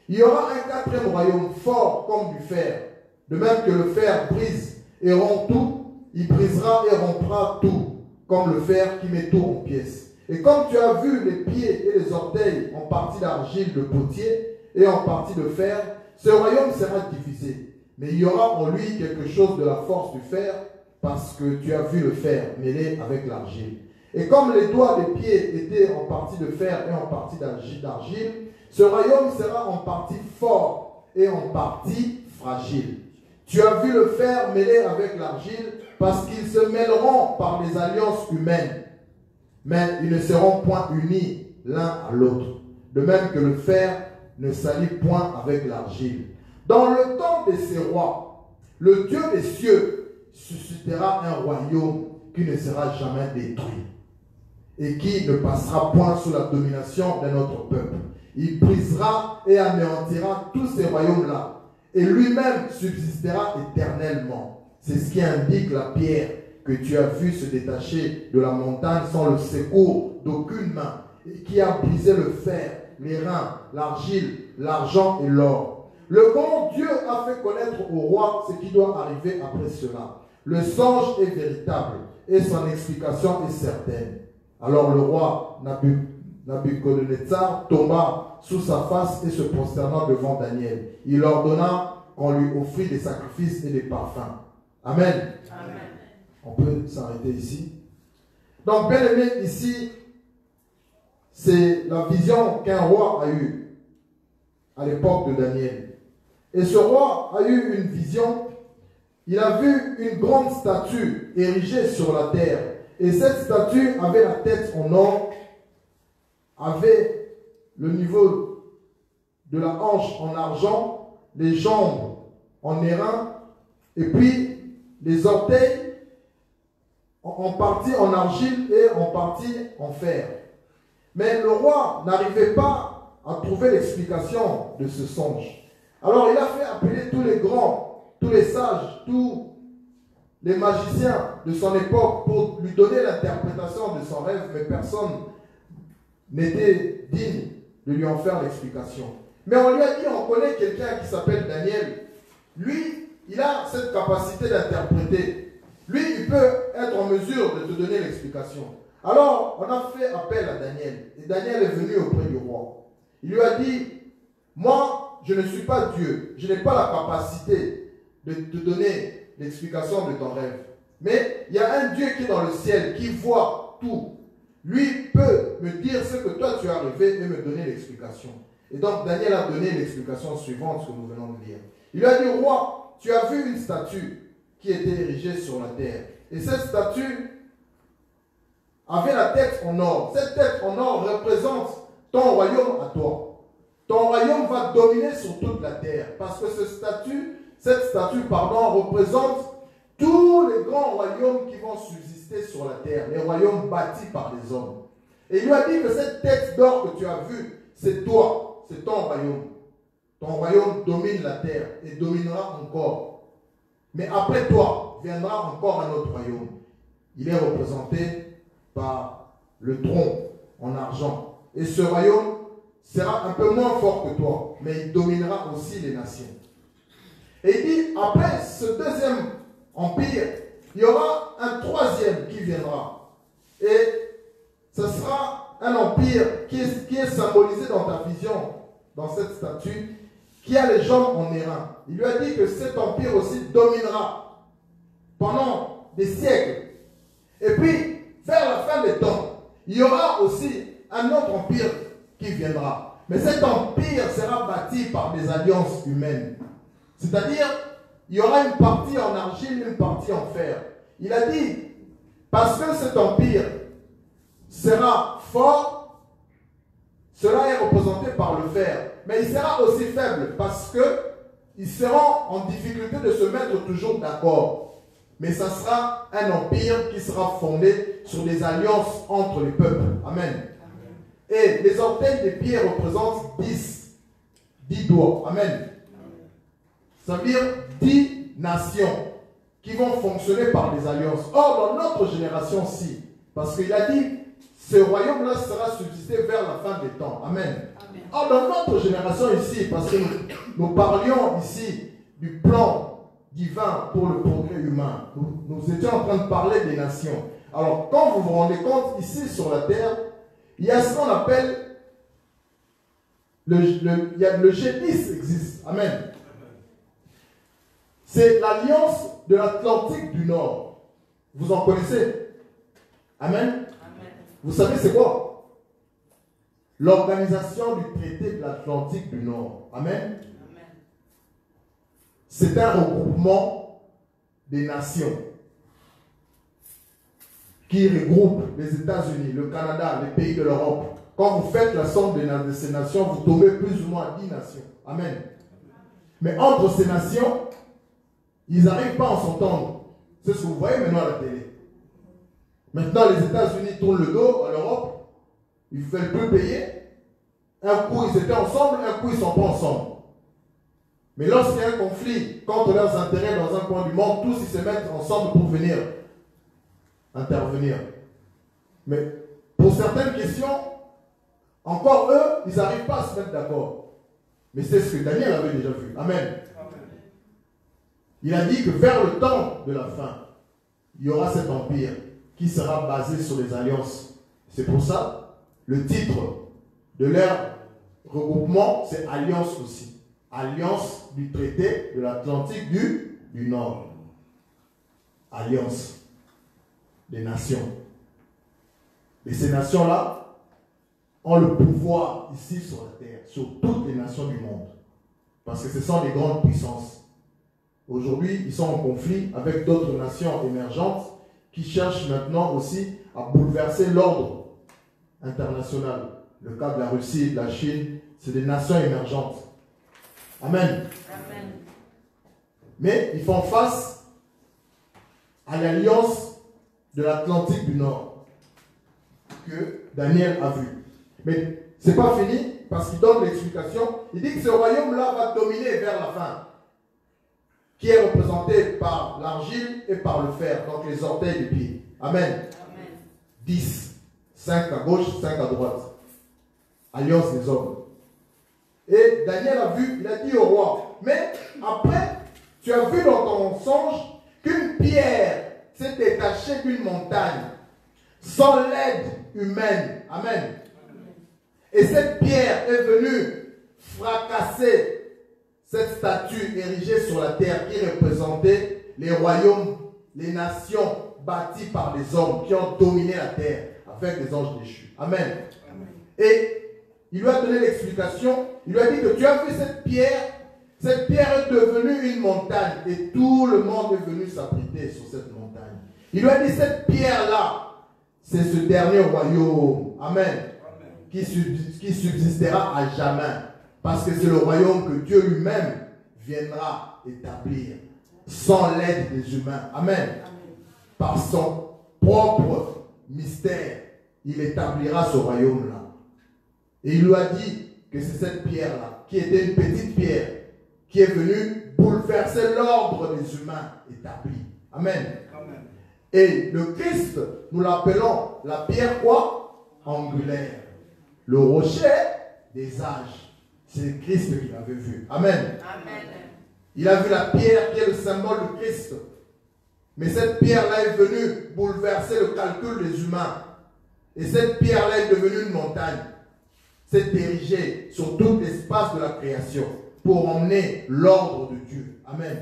Il y aura un quatrième royaume fort comme du fer. De même que le fer brise et rompt tout, il brisera et rompra tout, comme le fer qui met tout en pièces. Et comme tu as vu les pieds et les orteils en partie d'argile de potier et en partie de fer, ce royaume sera divisé. Mais il y aura en lui quelque chose de la force du fer, parce que tu as vu le fer mêlé avec l'argile. Et comme les doigts des pieds étaient en partie de fer et en partie d'argile, ce royaume sera en partie fort et en partie fragile. Tu as vu le fer mêlé avec l'argile, parce qu'ils se mêleront par les alliances humaines, mais ils ne seront point unis l'un à l'autre. De même que le fer ne s'allie point avec l'argile. Dans le temps de ces rois, le Dieu des cieux suscitera un royaume qui ne sera jamais détruit et qui ne passera point sous la domination d'un autre peuple. Il brisera et anéantira tous ces royaumes-là et lui-même subsistera éternellement. C'est ce qui indique la pierre que tu as vue se détacher de la montagne sans le secours d'aucune main et qui a brisé le fer, les reins, l'argile, l'argent et l'or. Le grand Dieu a fait connaître au roi ce qui doit arriver après cela. Le songe est véritable et son explication est certaine. Alors le roi Nabuchodonosor tomba sous sa face et se prosterna devant Daniel. Il ordonna qu'on lui offrit des sacrifices et des parfums. Amen. Amen. On peut s'arrêter ici. Donc, bien aimé, ici, c'est la vision qu'un roi a eue à l'époque de Daniel. Et ce roi a eu une vision. Il a vu une grande statue érigée sur la terre. Et cette statue avait la tête en or, avait le niveau de la hanche en argent, les jambes en airain, et puis les orteils en partie en argile et en partie en fer. Mais le roi n'arrivait pas à trouver l'explication de ce songe. Alors il a fait appeler tous les grands, tous les sages, tous les magiciens de son époque pour lui donner l'interprétation de son rêve, mais personne n'était digne de lui en faire l'explication. Mais on lui a dit, on connaît quelqu'un qui s'appelle Daniel. Lui, il a cette capacité d'interpréter. Lui, il peut être en mesure de te donner l'explication. Alors, on a fait appel à Daniel. Et Daniel est venu auprès du roi. Il lui a dit, moi, je ne suis pas Dieu. Je n'ai pas la capacité de te donner l'explication de ton rêve. Mais il y a un Dieu qui est dans le ciel, qui voit tout. Lui peut me dire ce que toi tu as rêvé et me donner l'explication. Et donc Daniel a donné l'explication suivante que nous venons de lire. Il lui a dit, roi, tu as vu une statue qui était érigée sur la terre. Et cette statue avait la tête en or. Cette tête en or représente ton royaume à toi. Ton royaume va dominer sur toute la terre. Parce que cette statue représente tous les grands royaumes qui vont subsister sur la terre, les royaumes bâtis par les hommes. Et il lui a dit que cette tête d'or que tu as vue, c'est toi, c'est ton royaume. Ton royaume domine la terre et dominera encore. Mais après toi, viendra encore un autre royaume. Il est représenté par le tronc en argent. Et ce royaume sera un peu moins fort que toi, mais il dominera aussi les nations. Et il dit, après ce deuxième empire, il y aura un troisième qui viendra. Et ce sera un empire qui est symbolisé dans ta vision, dans cette statue, qui a les jambes en airain. Il lui a dit que cet empire aussi dominera pendant des siècles. Et puis, vers la fin des temps, il y aura aussi un autre empire qui viendra. Mais cet empire sera bâti par des alliances humaines. C'est-à-dire, il y aura une partie en argile, une partie en fer. Il a dit, parce que cet empire sera fort, cela est représenté par le fer. Mais il sera aussi faible parce qu'ils seront en difficulté de se mettre toujours d'accord. Mais ça sera un empire qui sera fondé sur des alliances entre les peuples. Amen. Et les orteils des pieds représentent 10 doigts. Amen. Ça veut dire 10 nations qui vont fonctionner par des alliances. Or, dans notre génération-ci, parce qu'il a dit, ce royaume-là sera subsisté vers la fin des temps. Amen. Amen. Or, dans notre génération ici, parce que nous parlions ici du plan divin pour le progrès humain, nous étions en train de parler des nations. Alors, quand vous vous rendez compte, ici sur la terre, il y a ce qu'on appelle le G10 existe. Amen. C'est l'alliance de l'Atlantique du Nord. Vous en connaissez? Amen. Amen. Vous savez c'est quoi? L'organisation du traité de l'Atlantique du Nord. Amen. Amen. C'est un regroupement des nations qui regroupe les États-Unis, le Canada, les pays de l'Europe. Quand vous faites la somme de ces nations, vous tombez plus ou moins à 10 nations. Amen. Mais entre ces nations, ils n'arrivent pas à s'entendre. C'est ce que vous voyez maintenant à la télé. Maintenant, les États-Unis tournent le dos à l'Europe. Ils ne veulent plus payer. Un coup, ils étaient ensemble, un coup, ils ne sont pas ensemble. Mais lorsqu'il y a un conflit contre leurs intérêts dans un coin du monde, tous ils se mettent ensemble pour venir intervenir. Mais pour certaines questions, encore eux, ils n'arrivent pas à se mettre d'accord. Mais c'est ce que Daniel avait déjà vu. Amen. Il a dit que vers le temps de la fin, il y aura cet empire qui sera basé sur les alliances. C'est pour ça, le titre de leur regroupement, c'est Alliance aussi. Alliance du traité de l'Atlantique du Nord. Alliance des nations. Et ces nations-là ont le pouvoir ici sur la terre, sur toutes les nations du monde. Parce que ce sont des grandes puissances. Aujourd'hui, ils sont en conflit avec d'autres nations émergentes qui cherchent maintenant aussi à bouleverser l'ordre international. Le cas de la Russie, de la Chine, c'est des nations émergentes. Amen. Amen. Mais ils font face à l'alliance de l'Atlantique du Nord que Daniel a vu. Mais ce n'est pas fini parce qu'il donne l'explication. Il dit que ce royaume-là va dominer vers la fin, qui est représenté par l'argile et par le fer, donc les orteils des pieds. Amen. Amen. 10. 5 à gauche, 5 à droite. alliance des hommes. Et Daniel a vu, il a dit au roi, mais après, tu as vu dans ton songe qu'une pierre s'est détachée d'une montagne sans l'aide humaine. Amen. Et cette pierre est venue fracasser cette statue érigée sur la terre qui représentait les royaumes, les nations bâties par les hommes qui ont dominé la terre avec les anges déchus. Amen. Amen. Et il lui a donné l'explication. Il lui a dit que tu as vu cette pierre est devenue une montagne et tout le monde est venu s'abriter sur cette montagne. Il lui a dit cette pierre-là, c'est ce dernier royaume. Amen. Qui subsistera à jamais. Parce que c'est le royaume que Dieu lui-même viendra établir sans l'aide des humains. Amen. Par son propre mystère, il établira ce royaume-là. Et il lui a dit que c'est cette pierre-là, qui était une petite pierre, qui est venue bouleverser l'ordre des humains établi. Amen. Amen. Et le Christ, nous l'appelons la pierre quoi? Angulaire. Le rocher des âges. C'est le Christ qu'il avait vu. Amen. Amen. Il a vu la pierre qui est le symbole du Christ. Mais cette pierre-là est venue bouleverser le calcul des humains. Et cette pierre-là est devenue une montagne. S'est érigée sur tout l'espace de la création pour emmener l'ordre de Dieu. Amen.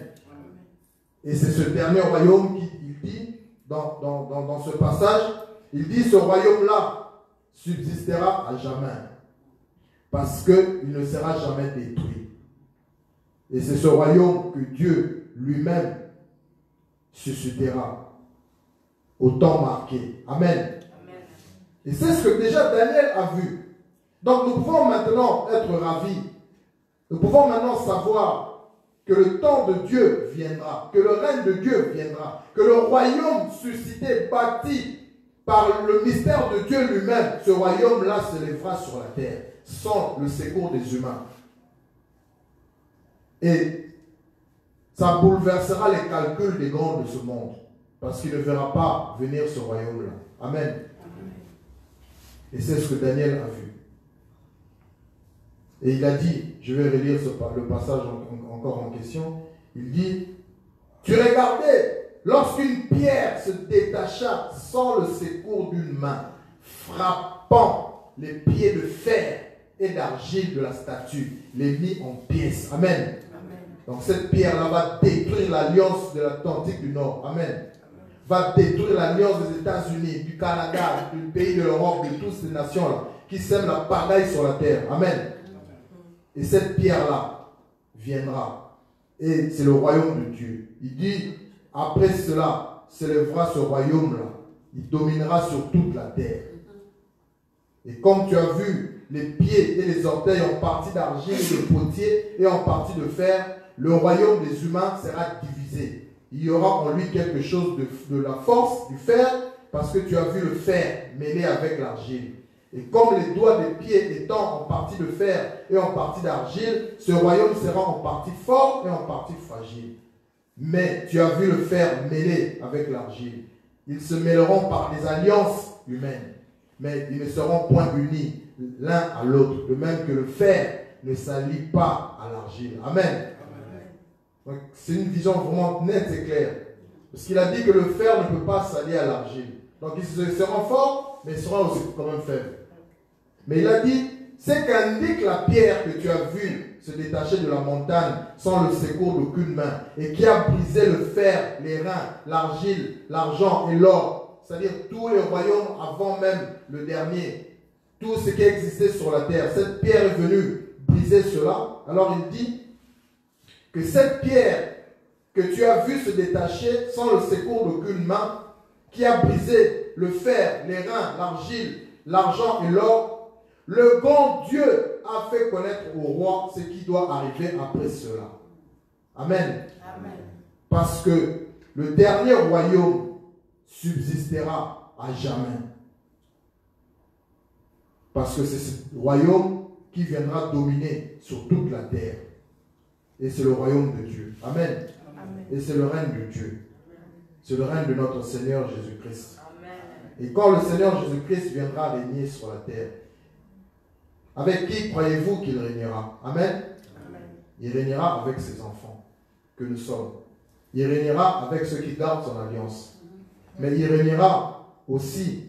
Et c'est ce dernier royaume qu'il dit dans ce passage. Il dit ce royaume-là subsistera à jamais. Parce qu'il ne sera jamais détruit. Et c'est ce royaume que Dieu lui-même suscitera au temps marqué. Amen. Amen. Et c'est ce que déjà Daniel a vu. Donc nous pouvons maintenant être ravis. Nous pouvons maintenant savoir que le temps de Dieu viendra, que le règne de Dieu viendra, que le royaume suscité, bâti par le mystère de Dieu lui-même, ce royaume-là s'élèvera sur la terre, sans le secours des humains. Et ça bouleversera les calculs des grands de ce monde, parce qu'il ne verra pas venir ce royaume-là. Amen. Amen. Et c'est ce que Daniel a vu. Et il a dit, je vais relire le passage encore en question, il dit, tu regardais lorsqu'une pierre se détacha sans le secours d'une main, frappant les pieds de fer et d'argile de la statue, les mit en pièces. Amen. Amen. Donc cette pierre-là va détruire l'alliance de l'Atlantique du Nord. Amen. Amen. Va détruire l'alliance des États-Unis, du Canada, du pays de l'Europe, de toutes ces nations-là, qui sèment la pagaille sur la terre. Amen. Et cette pierre-là viendra. Et c'est le royaume de Dieu. Il dit, après cela, s'élèvera ce royaume-là. Il dominera sur toute la terre. Et comme tu as vu, les pieds et les orteils en partie d'argile et de potier et en partie de fer, le royaume des humains sera divisé. Il y aura en lui quelque chose de la force du fer, parce que tu as vu le fer mêlé avec l'argile. Et comme les doigts des pieds étant en partie de fer et en partie d'argile, ce royaume sera en partie fort et en partie fragile. Mais tu as vu le fer mêlé avec l'argile. Ils se mêleront par des alliances humaines, mais ils ne seront point unis l'un à l'autre, de même que le fer ne s'allie pas à l'argile. Amen. Donc c'est une vision vraiment nette et claire. Parce qu'il a dit que le fer ne peut pas s'allier à l'argile. Donc ils seront forts, mais ils seront aussi quand même faibles. Mais il a dit, c'est qu'indique la pierre que tu as vue se détacher de la montagne sans le secours d'aucune main, et qui a brisé le fer, les reins, l'argile, l'argent et l'or, c'est-à-dire tous les royaumes avant même le dernier, tout ce qui existait sur la terre. Cette pierre est venue briser cela. Alors il dit que cette pierre que tu as vue se détacher sans le secours d'aucune main, qui a brisé le fer, les reins, l'argile, l'argent et l'or, le grand Dieu a fait connaître au roi ce qui doit arriver après cela. Amen. Amen. Parce que le dernier royaume subsistera à jamais. Parce que c'est ce royaume qui viendra dominer sur toute la terre. Et c'est le royaume de Dieu. Amen. Amen. Et c'est le règne de Dieu. C'est le règne de notre Seigneur Jésus-Christ. Et quand le Seigneur Jésus-Christ viendra régner sur la terre, avec qui croyez-vous qu'il régnera? Amen. Il régnera avec ses enfants que nous sommes. Il régnera avec ceux qui gardent son alliance. Mais il régnera aussi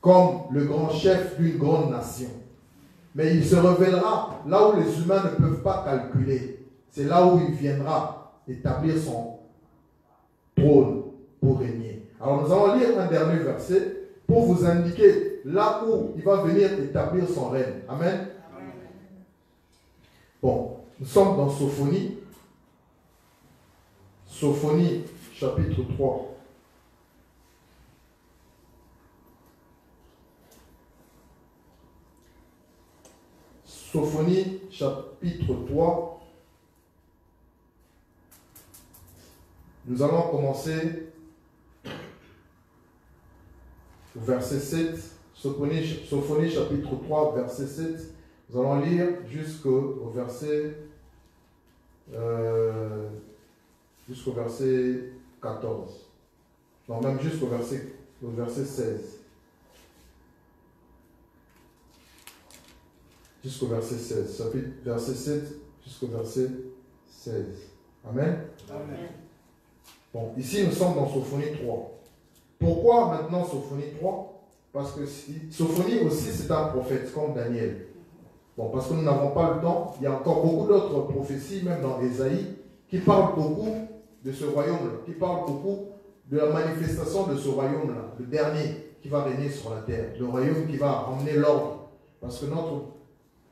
comme le grand chef d'une grande nation. Mais il se révélera là où les humains ne peuvent pas calculer. C'est là où il viendra établir son trône pour régner. Alors nous allons lire un dernier verset pour vous indiquer là où il va venir établir son règne. Amen. Bon, nous sommes dans Sophonie. Sophonie, chapitre 3. Sophonie, chapitre 3. Nous allons commencer au verset 7. Sophonie, chapitre 3, verset 7. Nous allons lire jusqu'au verset 14. Non, même jusqu'au verset 16. Jusqu'au verset 16. Chapitre verset 7 jusqu'au verset 16. Amen. Amen. Bon, ici nous sommes dans Sophonie 3. Pourquoi maintenant Sophonie 3? Parce que Sophonie aussi c'est un prophète comme Daniel. Bon, parce que nous n'avons pas le temps, il y a encore beaucoup d'autres prophéties, même dans Ésaïe, qui parlent beaucoup de ce royaume-là, qui parlent beaucoup de la manifestation de ce royaume-là, le dernier qui va régner sur la terre, le royaume qui va ramener l'ordre. Parce que notre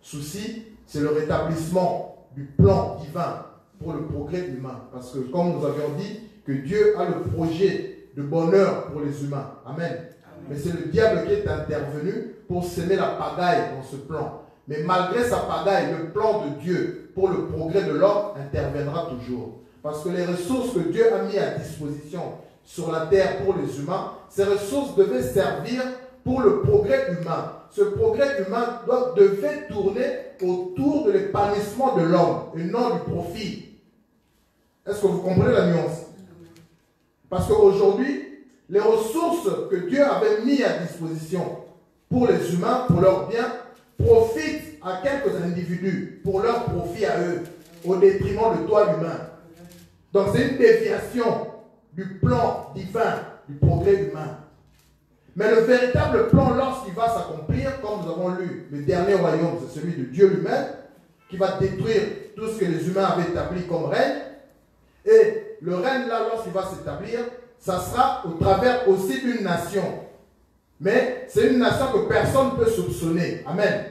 souci, c'est le rétablissement du plan divin pour le progrès humain. Parce que, comme nous avions dit, que Dieu a le projet de bonheur pour les humains. Amen. Amen. Mais c'est le diable qui est intervenu pour semer la pagaille dans ce plan. Mais malgré sa pagaille, le plan de Dieu pour le progrès de l'homme interviendra toujours. Parce que les ressources que Dieu a mises à disposition sur la terre pour les humains, ces ressources devaient servir pour le progrès humain. Ce progrès humain devait tourner autour de l'épanouissement de l'homme et non du profit. Est-ce que vous comprenez la nuance? Parce qu'aujourd'hui, les ressources que Dieu avait mises à disposition pour les humains, pour leur bien, profitent à quelques individus pour leur profit à eux, au détriment de toi humain. Donc c'est une déviation du plan divin, du progrès humain. Mais le véritable plan, lorsqu'il va s'accomplir, comme nous avons lu, le dernier royaume, c'est celui de Dieu lui-même, qui va détruire tout ce que les humains avaient établi comme règne. Et le règne là, lorsqu'il va s'établir, ça sera au travers aussi d'une nation. Mais c'est une nation que personne ne peut soupçonner. Amen.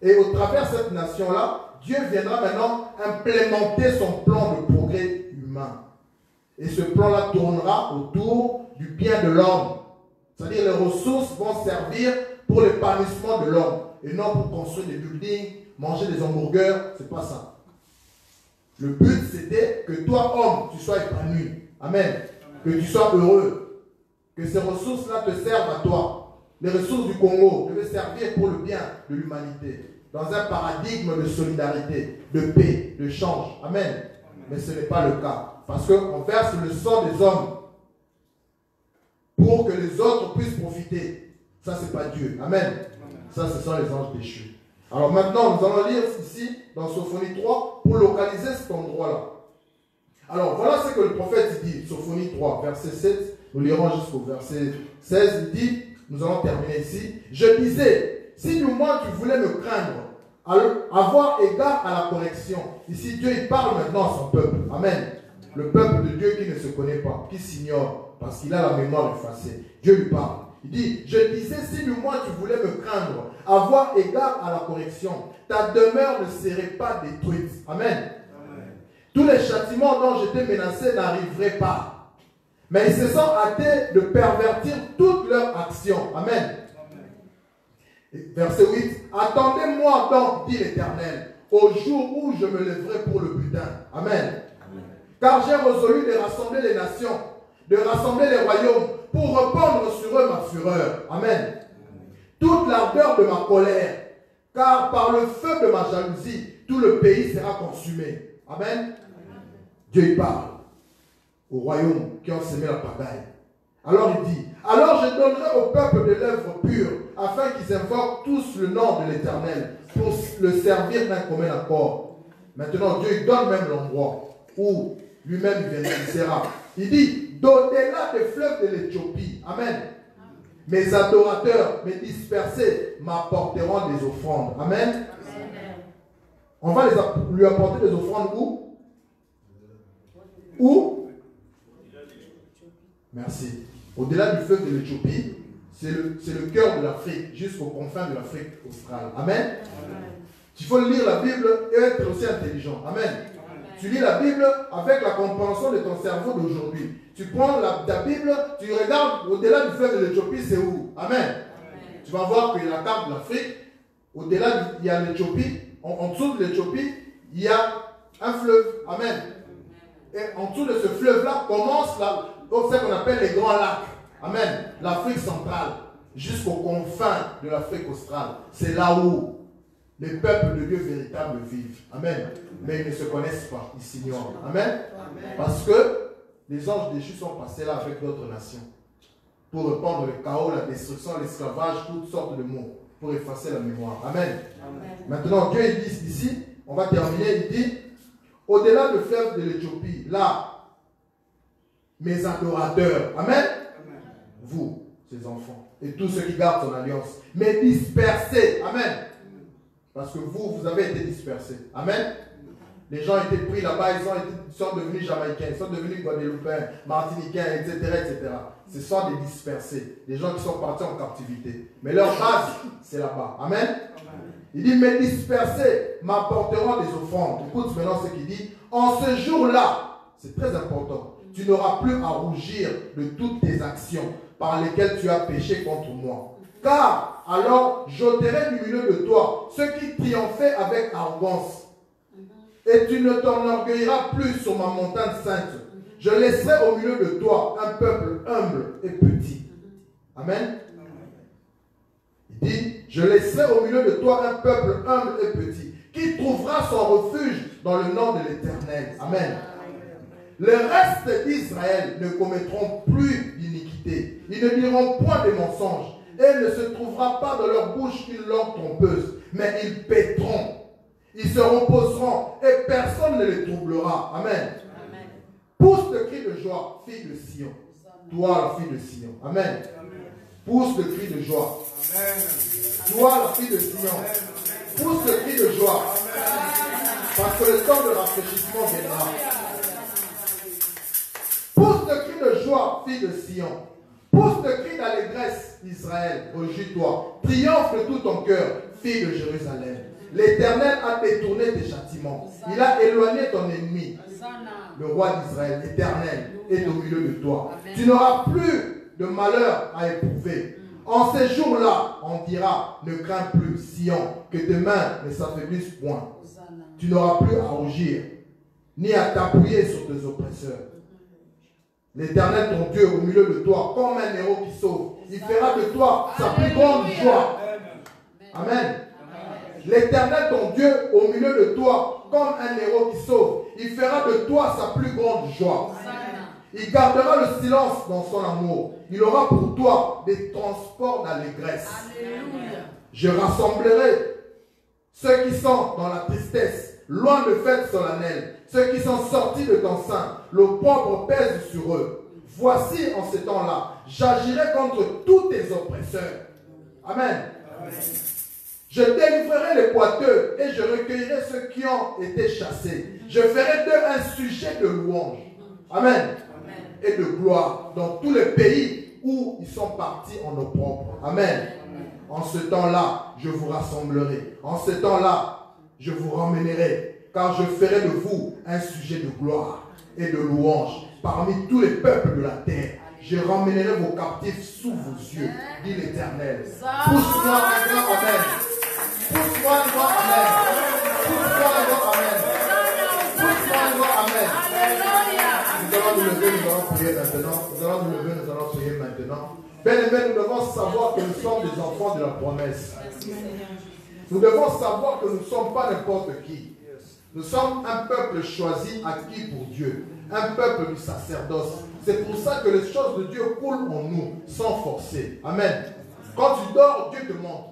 Et au travers de cette nation-là, Dieu viendra maintenant implémenter son plan de progrès humain. Et ce plan-là tournera autour du bien de l'homme. C'est-à-dire les ressources vont servir pour l'épanouissement de l'homme. Et non pour construire des buildings, manger des hamburgers, c'est pas ça. Le but c'était que toi, homme, tu sois épanoui. Amen. Que tu sois heureux. Que ces ressources-là te servent à toi. Les ressources du Congo devaient servir pour le bien de l'humanité. Dans un paradigme de solidarité, de paix, de change. Amen. Mais ce n'est pas le cas. Parce qu'on verse le sang des hommes pour que les autres puissent profiter. Ça, c'est pas Dieu. Amen. Ça, ce sont les anges déchus. Alors maintenant, nous allons lire ici, dans Sophonie 3, pour localiser cet endroit-là. Alors, voilà ce que le prophète dit. Sophonie 3, verset 7. Nous lirons jusqu'au verset 16. Il dit, nous allons terminer ici. Je disais, si du moins tu voulais me craindre, avoir égard à la correction. Ici, Dieu, il parle maintenant à son peuple. Amen. Le peuple de Dieu qui ne se connaît pas, qui s'ignore, parce qu'il a la mémoire effacée. Dieu lui parle. Il dit, je disais, si du moins tu voulais me craindre, avoir égard à la correction, ta demeure ne serait pas détruite. Amen. Amen. Tous les châtiments dont j'étais menacé n'arriveraient pas. Mais ils se sont hâtés de pervertir toutes leurs actions. Amen. Amen. Verset 8. Attendez-moi donc, dit l'Éternel, au jour où je me lèverai pour le butin. Amen. Amen. Car j'ai résolu de rassembler les nations, de rassembler les royaumes, pour répandre sur eux ma fureur. Amen. Toute l'ardeur de ma colère, car par le feu de ma jalousie, tout le pays sera consumé. Amen. Dieu y parle aux royaumes qui ont semé la pagaille. Alors il dit, alors je donnerai au peuple de lèvres pures, afin qu'ils invoquent tous le nom de l'Éternel, pour le servir d'un commun accord. Maintenant, Dieu il donne même l'endroit où lui-même il sera. Il dit, d'au-delà des fleuves de l'Éthiopie, amen, mes adorateurs, mes dispersés, m'apporteront des offrandes. Amen. On va lui apporter des offrandes où? Où? Merci. Au-delà du fleuve de l'Éthiopie, c'est le cœur de l'Afrique, jusqu'aux confins de l'Afrique australe. Amen. Il faut lire la Bible et être aussi intelligent. Amen. Tu lis la Bible avec la compréhension de ton cerveau d'aujourd'hui. Tu prends ta Bible, tu regardes au-delà du fleuve de l'Éthiopie, c'est où? Amen. Tu vas voir que la carte de l'Afrique, au-delà, il y a l'Éthiopie. En dessous de l'Éthiopie, il y a un fleuve. Amen. Et en dessous de ce fleuve-là commence ce qu'on appelle les grands lacs. Amen. L'Afrique centrale, jusqu'aux confins de l'Afrique australe. C'est là où les peuples de Dieu véritables vivent. Amen. Mais ils ne se connaissent pas, ils s'ignorent. Amen. Parce que les anges déchus sont passés là avec d'autres nations pour répandre le chaos, la destruction, l'esclavage, toutes sortes de mots, pour effacer la mémoire. Amen. Maintenant, Dieu il dit ici, on va terminer, il dit, au-delà du fleuve de l'Éthiopie, là, mes adorateurs, amen, vous, ces enfants, et tous ceux qui gardent son alliance, mais dispersés, amen, parce que vous avez été dispersés, amen. Les gens étaient pris là-bas, ils sont devenus jamaïcains, ils sont devenus guadeloupéens, martiniquais, etc., etc. Ce sont des dispersés, des gens qui sont partis en captivité. Mais leur base, c'est là-bas. Amen. Il dit, mes dispersés m'apporteront des offrandes. Écoute maintenant ce qu'il dit. En ce jour-là, c'est très important, tu n'auras plus à rougir de toutes tes actions par lesquelles tu as péché contre moi. Car alors, j'ôterai du milieu de toi ceux qui triomphaient avec arrogance. Et tu ne t'enorgueilliras plus sur ma montagne sainte. Je laisserai au milieu de toi un peuple humble et petit. Amen. Il dit, je laisserai au milieu de toi un peuple humble et petit, qui trouvera son refuge dans le nom de l'Éternel. Amen. Le reste d'Israël ne commettront plus d'iniquité. Ils ne diront point de mensonges. Et ne se trouvera pas dans leur bouche une langue trompeuse. Mais ils paîtront. Ils se reposeront et personne ne les troublera. Amen. Amen. Pousse le cri de joie, fille de Sion. Toi, la fille de Sion. Amen. Pousse le cri de joie. Amen. Toi, la fille de Sion. Pousse le cri de joie. Parce que le temps de rafraîchissement viendra. Pousse le cri de joie, fille de Sion. Pousse le cri d'allégresse, Israël. Réjouis-toi. Triomphe de tout ton cœur, fille de Jérusalem. L'Éternel a détourné tes châtiments. Il a éloigné ton ennemi. Le roi d'Israël, l'Éternel, est au milieu de toi. Tu n'auras plus de malheur à éprouver. En ces jours-là, on dira, ne crains plus, Sion, que tes mains ne s'affaiblissent point. Tu n'auras plus à rougir, ni à t'appuyer sur tes oppresseurs. L'Éternel, ton Dieu, au milieu de toi, comme un héros qui sauve. Il fera de toi sa plus grande joie. Amen. L'Éternel, ton Dieu, au milieu de toi, comme un héros qui sauve. Il fera de toi sa plus grande joie. Il gardera le silence dans son amour. Il aura pour toi des transports d'allégresse. Je rassemblerai ceux qui sont dans la tristesse, loin de fêtes solennelles, ceux qui sont sortis de ton sein. L'opprobre pèse sur eux. Voici en ce temps-là, j'agirai contre tous tes oppresseurs. Amen. Amen. Je délivrerai les boiteux et je recueillerai ceux qui ont été chassés. Je ferai d'eux un sujet de louange. Amen. Amen. Et de gloire dans tous les pays où ils sont partis en opprobre. Amen. Amen. En ce temps-là, je vous rassemblerai. En ce temps-là, je vous ramènerai. Car je ferai de vous un sujet de gloire et de louange parmi tous les peuples de la terre. Je ramènerai vos captifs sous vos yeux, dit l'Éternel. Pousse-moi un grand amen. Pousse-moi un grand amen. Pousse-moi un grand amen. Pousse-moi un grand amen. Nous allons nous lever, nous allons prier maintenant. Nous allons nous lever, nous allons prier maintenant. Bien-aimés, nous devons savoir que nous sommes des enfants de la promesse. Nous devons savoir que nous ne sommes pas n'importe qui. Nous sommes un peuple choisi, acquis pour Dieu. un peuple du sacerdoce. C'est pour ça que les choses de Dieu coulent en nous, sans forcer. Amen. Quand tu dors, Dieu te montre.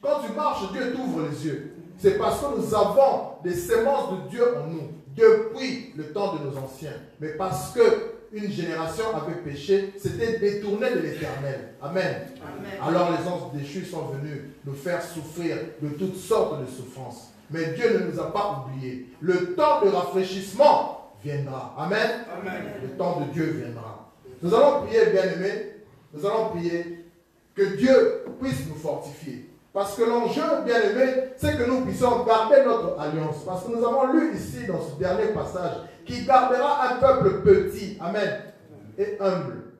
Quand tu marches, Dieu t'ouvre les yeux. C'est parce que nous avons des semences de Dieu en nous, depuis le temps de nos anciens. Mais parce qu'une génération avait péché, c'était détourné de l'Éternel. Amen. Amen. Alors les anges déchus sont venus nous faire souffrir de toutes sortes de souffrances. Mais Dieu ne nous a pas oubliés. Le temps de rafraîchissement viendra. Amen. Amen. Le temps de Dieu viendra. Nous allons prier, bien-aimés. Nous allons prier que Dieu puisse nous fortifier. Parce que l'enjeu, bien-aimé, c'est que nous puissions garder notre alliance. Parce que nous avons lu ici, dans ce dernier passage, qui gardera un peuple petit, amen, et humble.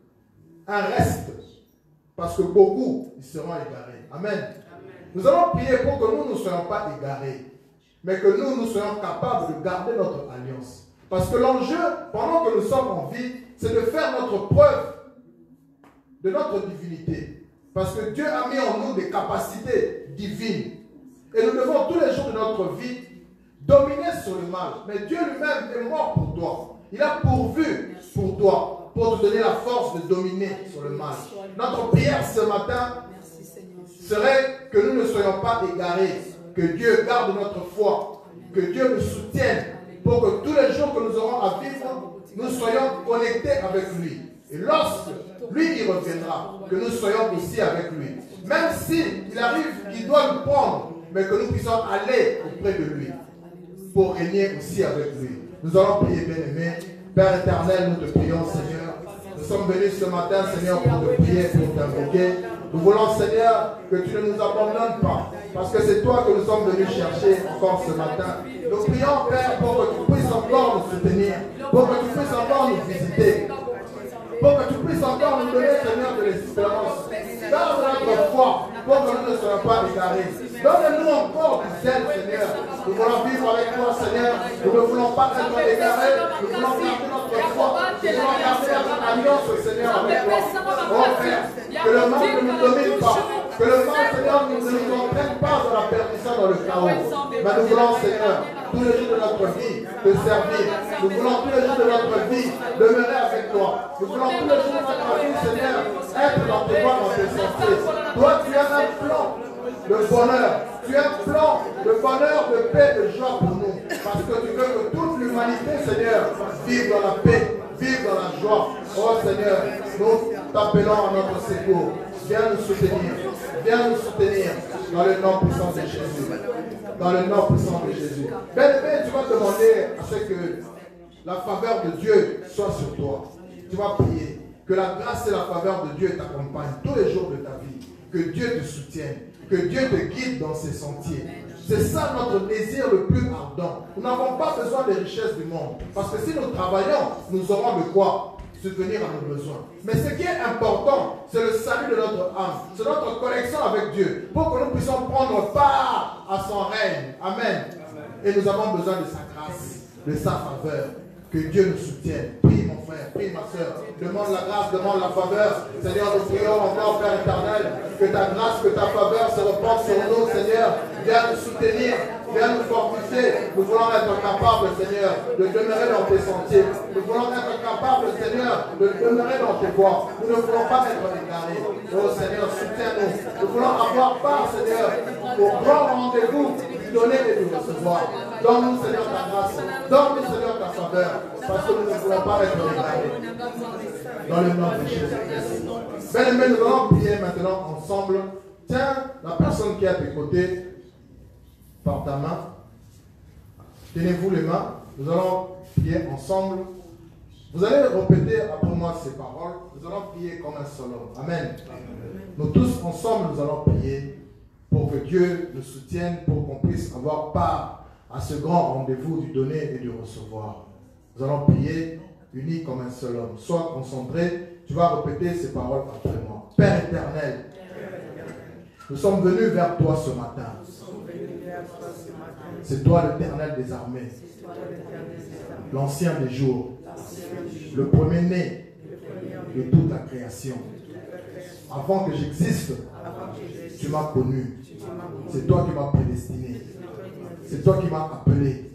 Un reste. Parce que beaucoup, ils seront égarés. Amen. Amen. Nous allons prier pour que nous ne soyons pas égarés, mais que nous soyons capables de garder notre alliance. Parce que l'enjeu, pendant que nous sommes en vie, c'est de faire notre preuve de notre divinité. Parce que Dieu a mis en nous des capacités divines. Et nous devons tous les jours de notre vie dominer sur le mal. Mais Dieu lui-même est mort pour toi. Il a pourvu pour toi, pour te donner la force de dominer sur le mal. Notre prière ce matin serait que nous ne soyons pas égarés, que Dieu garde notre foi, que Dieu nous soutienne, pour que tous les jours que nous aurons à vivre, nous soyons connectés avec lui. Et lorsque lui il reviendra, que nous soyons aussi avec lui. Même s'il arrive qu'il doit nous prendre, mais que nous puissions aller auprès de lui pour régner aussi avec lui. Nous allons prier, bien-aimés. Père éternel, nous te prions, Seigneur. Nous sommes venus ce matin, Seigneur, pour te prier, pour t'invoquer. Nous voulons, Seigneur, que tu ne nous abandonnes pas, parce que c'est toi que nous sommes venus chercher encore ce matin. Nous prions, Père, pour que tu puisses encore nous soutenir, pour que tu puisses encore nous visiter, pour que tu puisses encore nous donner, Seigneur, de l'espérance. Garde notre foi, pour que nous ne soyons pas égarés. Donne-nous encore du zèle, Seigneur. Nous voulons vivre avec toi, Seigneur. Nous ne voulons pas être égarés. Nous voulons garder notre foi. Nous voulons garder notre alliance, Seigneur, avec toi. Oh Père, que le mal ne nous domine pas. Que le mal, Seigneur, ne nous entraîne pas dans la perdition, dans le chaos. Mais nous voulons, Seigneur, tous les jours de notre vie, te servir. Nous voulons tous les jours de notre vie demeurer avec toi. Nous voulons tous les jours de notre vie, Seigneur, être dans tes voies, dans tes sentiers. Toi, tu as un plan de bonheur. Tu as un plan de bonheur, de paix, de joie pour nous. Parce que tu veux que toute l'humanité, Seigneur, vive dans la paix, vive dans la joie. Oh Seigneur, nous t'appelons à notre secours. Viens nous soutenir. Viens nous soutenir dans le nom puissant de Jésus. Dans le nom puissant de Jésus. Bien-aimé, tu vas demander à ce que la faveur de Dieu soit sur toi. Tu vas prier. Que la grâce et la faveur de Dieu t'accompagnent tous les jours de ta vie. Que Dieu te soutienne. Que Dieu te guide dans ses sentiers. C'est ça notre désir le plus ardent. Nous n'avons pas besoin des richesses du monde. Parce que si nous travaillons, nous aurons de quoi subvenir à nos besoins. Mais ce qui est important, c'est le salut de notre âme. C'est notre connexion avec Dieu. Pour que nous puissions prendre part à son règne. Amen. Et nous avons besoin de sa grâce, de sa faveur. Que Dieu nous soutienne. Prie mon frère, prie ma soeur. Demande la grâce, demande la faveur. Seigneur, nous prions encore, Père éternel, que ta grâce, que ta faveur se répande sur nous, Seigneur. Viens nous soutenir, viens nous fortifier. Nous voulons être capables, Seigneur, de demeurer dans tes sentiers. Nous voulons être capables, Seigneur, de demeurer dans tes voies. Nous ne voulons pas être égarés. Oh Seigneur, soutiens-nous. Nous voulons avoir part, Seigneur, au grand rendez-vous du donner et du recevoir. Donne-nous, Seigneur, ta grâce. Donne-nous, Seigneur, ta faveur. Parce que nous ne voulons pas être égarés. Dans le nom de Jésus. Bien-aimés, nous allons prier maintenant ensemble. Tiens la personne qui est à tes côtés par ta main. Tenez-vous les mains. Nous allons prier ensemble. Vous allez répéter après moi ces paroles. Nous allons prier comme un seul homme. Amen. Nous tous ensemble, nous allons prier pour que Dieu nous soutienne, pour qu'on puisse avoir part à ce grand rendez-vous du donner et du recevoir. Nous allons prier unis comme un seul homme. Sois concentré. Tu vas répéter ces paroles après moi. Père éternel, nous sommes venus vers toi ce matin. C'est toi l'Éternel des armées, l'ancien des jours, le premier-né de toute la création. Avant que j'existe, tu m'as connu. C'est toi qui m'as prédestiné. C'est toi qui m'as appelé.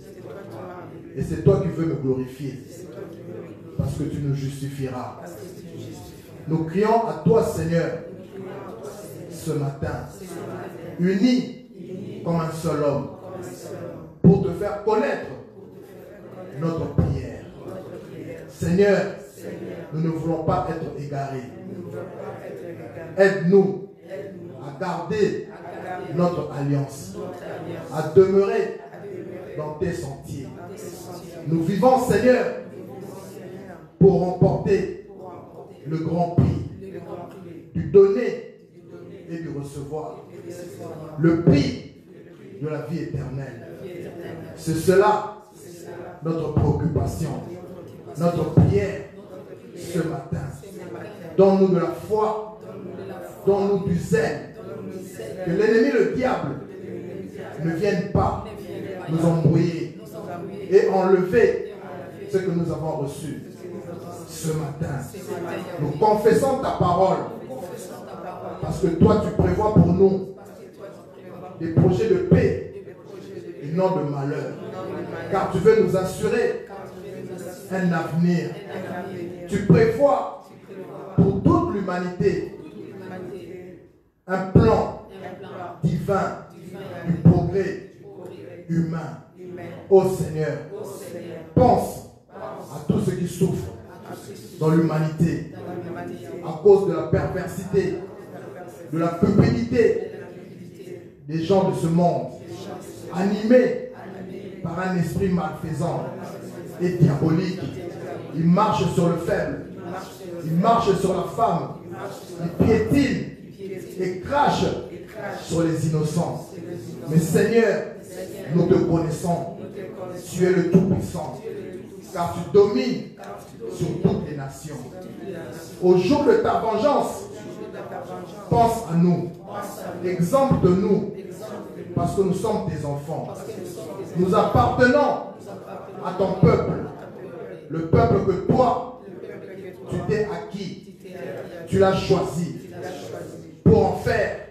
Et c'est toi qui veux me glorifier. Parce que tu nous justifieras. Nous crions à toi, Seigneur, ce matin, unis comme un seul homme, pour te faire connaître notre prière. Seigneur, nous ne voulons pas être égarés. Aide-nous à garder notre alliance, à demeurer dans tes sentiers. Nous vivons, Seigneur, pour remporter le grand prix du donner et du recevoir, le prix de la vie éternelle. C'est cela notre préoccupation, notre prière ce matin. Donne-nous de la foi, donne-nous du zèle, que l'ennemi, le diable, ne vienne pas nous embrouiller et enlever ce que nous avons reçu ce matin. Nous confessons ta parole parce que toi tu prévois pour nous des projets de paix et non de malheur, car tu veux nous assurer un avenir. Tu prévois pour toute l'humanité un plan divin du progrès humain. Ô Seigneur, pense à tous ceux qui souffrent dans l'humanité à cause de la perversité, de la cupidité des gens de ce monde, animés par un esprit malfaisant et diabolique. Ils marchent sur le faible, ils marchent sur la femme, ils piétinent et crachent sur les innocents. Mais Seigneur, nous te connaissons, tu es le Tout-Puissant, car tu domines sur toutes les nations. Au jour de ta vengeance, pense à nous, exemple de nous, parce que nous sommes tes enfants. Nous appartenons à ton peuple, le peuple que toi, tu t'es acquis, tu l'as choisi pour en faire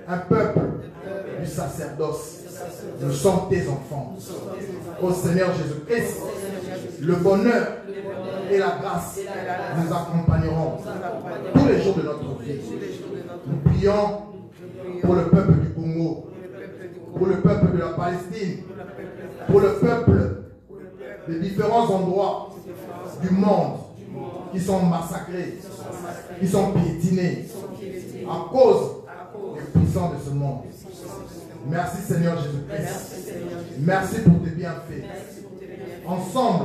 un peuple du sacerdoce. Nous sommes tes enfants. Ô Seigneur Jésus-Christ, le bonheur et la grâce nous accompagneront tous les jours de notre vie. Nous prions pour le peuple du Congo, pour le peuple de la Palestine, pour le peuple de différents endroits du monde qui sont massacrés, qui sont piétinés à cause des puissants de ce monde. Merci Seigneur Jésus-Christ. Merci pour tes bienfaits. Ensemble,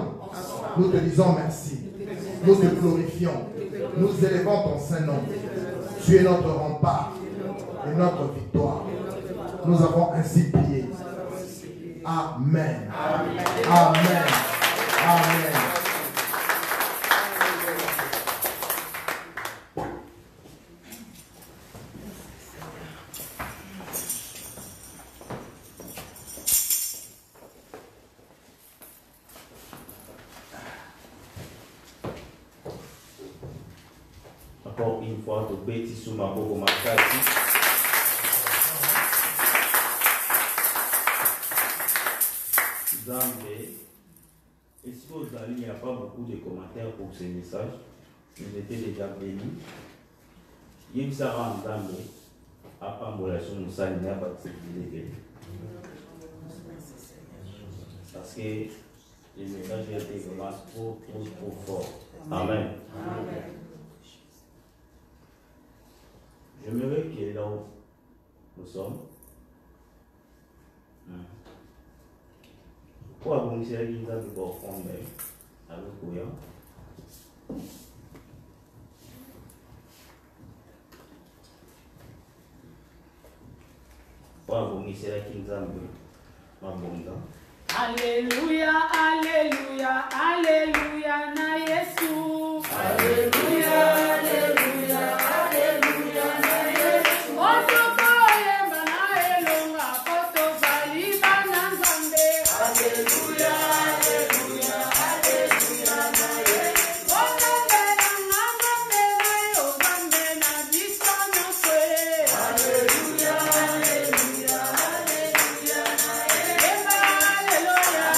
nous te disons merci. Nous te glorifions. Nous élevons ton Saint-Nom. Tu es notre rempart et notre victoire. Nous avons ainsi prié. Amen. Amen. Amen. Encore une fois, tu bêtis sous ma boue ma carte. Et si vous allez, il n'y a pas beaucoup de commentaires pour ce message. Nous étions déjà bénis. Il y a un Zambé à Pambolation, nous saluons à Batsébile. Parce que le message a été vraiment trop fort. Amen. J'aimerais que là où nous sommes, pourquoi vous me dites qu'il y a des enfants avec vous? Pourquoi vous me dites qu'il y a des enfants? Alléluia, Alléluia, Alléluia, na Yesu. Alléluia, Alléluia, Alléluia, na Yesu. Otoko yemba na elonga, poto baliba na Nzambe. Alléluia, Alléluia, Alléluia, na Yesu. Onambe na Nzambe na yo, Nzambe na biso nyonso. Alléluia, Alléluia, Alléluia, na Yesu. Alléluia.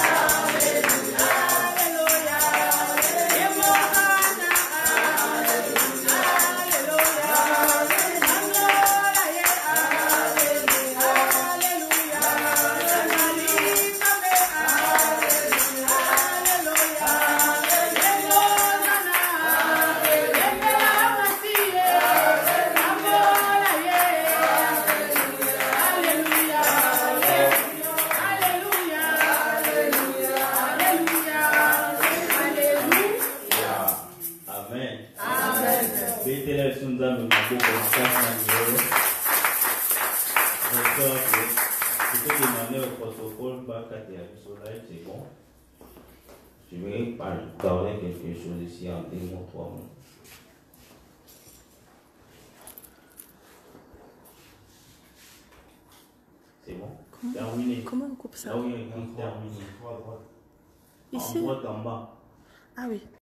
déjà me marquer comme ça, je peux demander au protocole, c'est bon. Je vais parler quelque chose ici en 2 mots, 3 mots. C'est bon? Terminé. Comment on coupe ça? Là où il y a écrit terminé. Ici? En droite en bas. Ah oui.